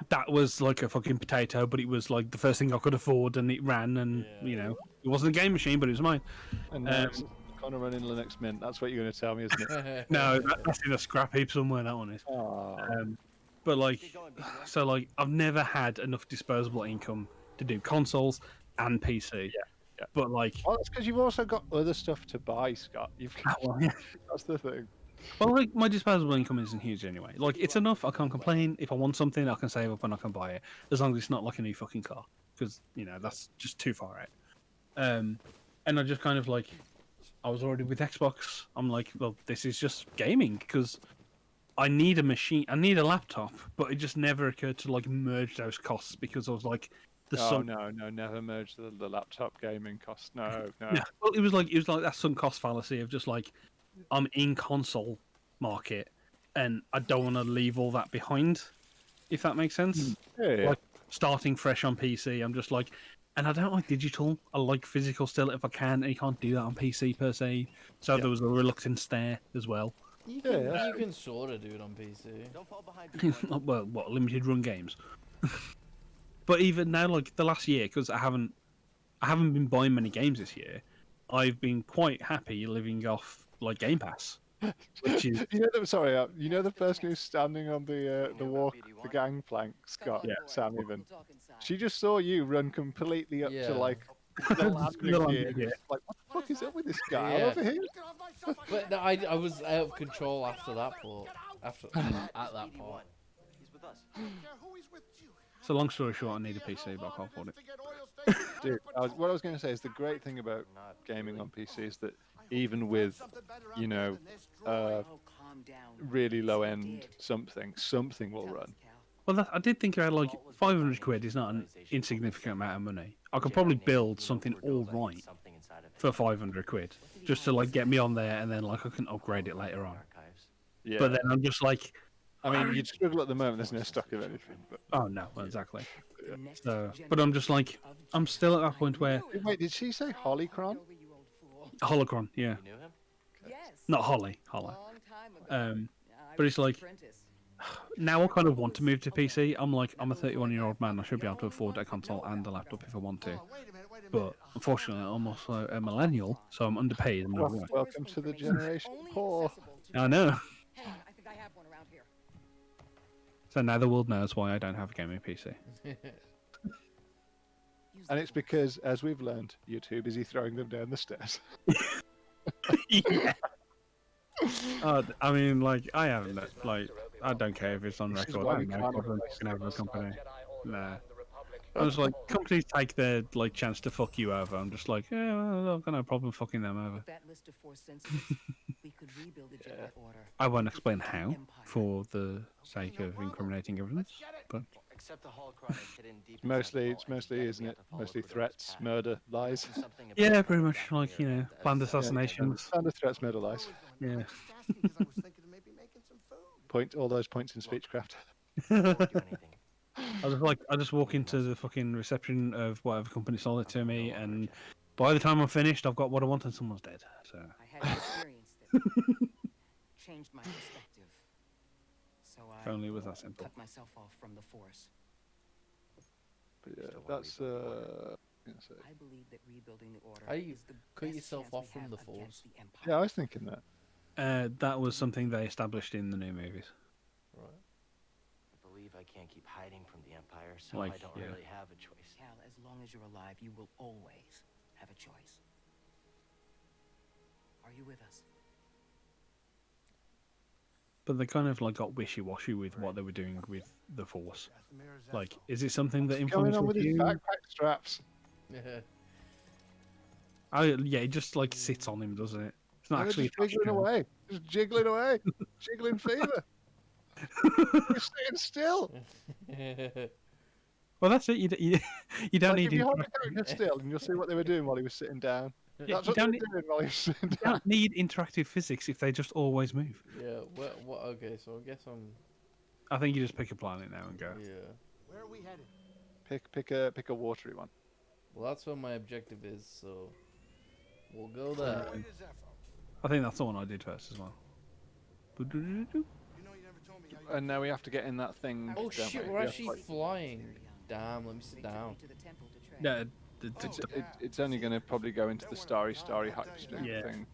That was a fucking potato, but it was the first thing I could afford, and it ran, and it wasn't a game machine, but it was mine. And it's kind of running Linux Mint. That's what you're going to tell me, isn't it? No, that's in a scrap heap somewhere. That one is. But so I've never had enough disposable income to do consoles and PC. Yeah. But well, it's because you've also got other stuff to buy, Scott. That's the thing. Well, my disposable income isn't huge anyway. It's enough. I can't complain. If I want something, I can save up and I can buy it, as long as it's not a new fucking car, because that's just too far out. And I just kind of I was already with Xbox. I'm well, this is just gaming because I need a machine. I need a laptop, but it just never occurred to merge those costs because I was no, never merge the laptop gaming costs. No. Yeah. Well, it was that sunk cost fallacy of just I'm in console market, and I don't want to leave all that behind, if that makes sense. Yeah. Starting fresh on PC, I'm just and I don't like digital. I like physical still if I can, and you can't do that on PC per se. So there was a reluctance there as well. You can sort of do it on PC. Don't fall behind. Well, what, limited run games? But even now, the last year, because I haven't been buying many games this year, I've been quite happy living off Game Pass, Which is you know the person who's standing on the gangplank, Scott, Yeah. Sam even. She just saw you run completely up Yeah. to like the landing landing gear. gear. Like, what the fuck is up with this guy Yeah. over here? But no, I was out of control after that part. After at that part. He's with us. so long story short, I need a PC, but I can't afford it. Dude, what I was going to say is the great thing about gaming on PC is that even with, you know, really low end something will run. Well, I did think about like 500 quid is not an insignificant amount of money. I could probably build something all right for 500 quid just to like get me on there, and then like I can upgrade it later on. Yeah. But then I'm just like, I mean, you'd struggle at the moment. There's no stock of anything. But oh no, well, exactly. So, but I'm just like, I'm still at that point where wait, did she say Holocron? Holocron, yeah, You knew him? not Holly, Holla. But it's like now I kind of want to move to PC. I'm like, I'm a 31-year-old man. I should be able to afford a console and a laptop if I want to. But unfortunately, I'm also a millennial, so I'm underpaid. And not right. Welcome to the generation poor. I know. Hey, I think I have one around here. So now the world knows why I don't have a gaming PC. And it's because, as we've learned, you're too busy throwing them down the stairs. Yeah. I mean, like, I haven't, like, I don't care if it's on This is record. why I we don't know can't if you can have a company. Nah. I was like, companies take their like chance to fuck you over. I'm just like, yeah, well, I've got no problem fucking them over. With that list of Force sensitive, we could rebuild the Jedi Order. I won't explain how, for the sake of incriminating evidence, but Except the holocron is hidden deep inside the Mostly, wall, it's and mostly, yet we isn't have it? to follow Mostly Cordov's threats, path. murder, lies. Do something about yeah, it pretty much down like, you here know, as planned a assassinations. Standard threats, murder, lies. Yeah. All those points in speechcraft. Don't do anything. I just walk into the fucking reception of whatever company sold it to me, and by the time I'm finished, I've got what I want and someone's dead. So I had an experience that changed my perspective. So if only it was that simple. cut myself off from the Force. But yeah, that's I believe that rebuilding the Order How you is the cut best yourself chance we off from have the against Force? the Empire. yeah. I was thinking that. That was something they established in the new movies. Right. I believe I can't keep hiding from the Empire, so Like, I don't yeah. really have a choice. Cal, as long as you're alive, you will always have a choice. Are you with us? But they kind of like got wishy-washy with what they were doing with the Force. Like, is it something that What's going on with influences his you? backpack straps? Oh, yeah, it just like sits on him, doesn't it? It's not They're actually just jiggling attached to him. away. Just jiggling away. Jiggling fever. We're sitting still. Well, that's it. You don't Like, need if you hold the interactive. character still, and you'll see what they were doing while he was sitting down. Yeah, That's you what they don't were need- doing while he was sitting You down. don't need interactive physics if they just always move. Yeah. What? Okay. So I guess I'm. I think you just pick a planet now and go. Yeah. Where are we headed? Pick a watery one. Well, that's what my objective is. So we'll go there. Where is that from? I think that's the one I did first as well. Boo-doo-doo-doo-doo. You know you never told me how you And now we have to get in that thing. Oh don't shit! we? We're We have actually to, like- flying. Damn. Let me sit down. To the temple to train. No, It's only going to probably go into the starry hyperspace Yeah. thing,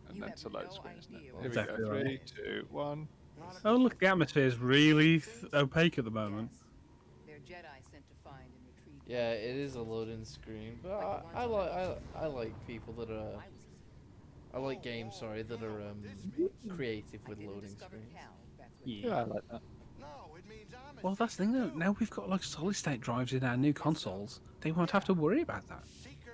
and You then have to load no screen, isn't it? idea Here what we Exactly go. right. 3, 2, 1. oh look, the atmosphere is really opaque at the moment. They're Jedi sent to find and retrieve. Yeah, it is a loading screen, but I like people that are. I like games, sorry, that are creative with loading screens. Yeah, I like that. No, it means I'm Well, that's the thing though. Now we've got like solid state drives in our new consoles. They won't have to worry about that.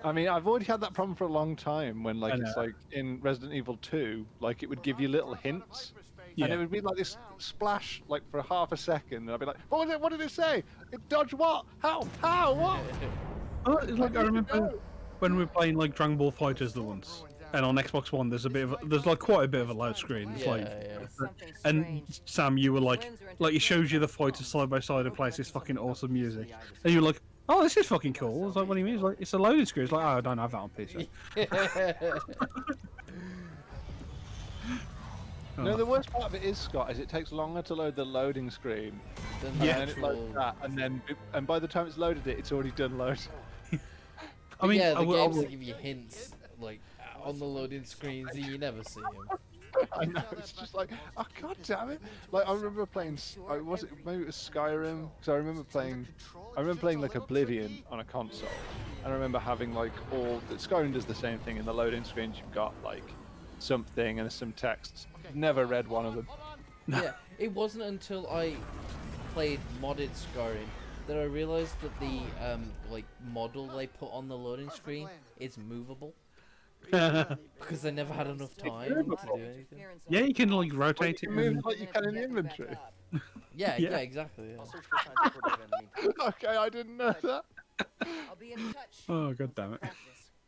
I mean, I've already had that problem for a long time when, like, I it's know. like in Resident Evil 2, like it would give you little hints, and Yeah. it would be like this splash, like for half a second, and I'd be like, "What did it say? It dodged what? How? What?" Oh, it's like I remember when we were playing like Dragon Ball Fighters the once, and on Xbox One there's like quite a bit of a loud screen. It's Yeah, like, yeah. and Sam, you were like it shows you the fighters side by side and plays this fucking awesome music, and you're like, oh, this is fucking cool. I was like, what do you mean? It's like it's a loading screen. It's like, oh, I don't have that on PC. No, the worst part of it is, Scott, is it takes longer to load the loading screen, Then and the then it loads actual- that, and by the time it's loaded it's already done load. I mean, yeah, I the will- I games will- that give you hints like on the loading screens, you never see them. I know. It's just like, oh god damn it! Like I remember playing. Was it maybe it was Skyrim? Because I remember playing. I remember playing like Oblivion on a console, and I remember having like all. Skyrim does the same thing in the loading screens. You've got like something and some texts. Never read one of them. Yeah, it wasn't until I played modded Skyrim that I realized that the like model they put on the loading screen is movable. Because they never had enough time to do anything. Yeah, you can like rotate it. Move like you can in the inventory. Yeah, Yeah. exactly. Yeah. I'll search for signs of Cordova in the meantime. Okay, I didn't know that. I'll be in touch. Oh god damn it!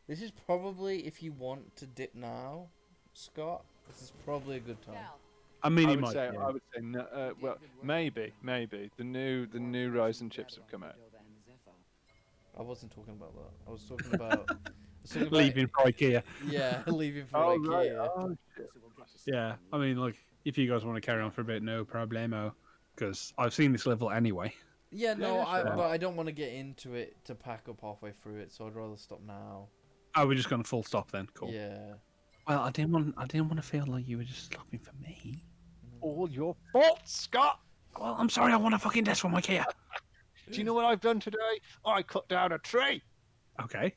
This is probably, if you want to dip now, Scott, this is probably a good time. Cal, I mean, I he would might. say, yeah. I would say, no, well, maybe. The new Ryzen chips have come out. I wasn't talking about that. I was talking about... Leaving for IKEA. Yeah, leaving for Oh IKEA. right. Oh shit. Yeah, I mean, look, if you guys want to carry on for a bit, no problemo. Because I've seen this level anyway. Yeah, no, Yeah, sure. but I don't want to get into it to pack up halfway through it, so I'd rather stop now. Oh, we're just going to full stop then. Cool. Yeah. Well, I didn't want to feel like you were just stopping for me. All your fault, Scott. Well, I'm sorry. I want a fucking desk from IKEA. Do you know what I've done today? I cut down a tree. Okay.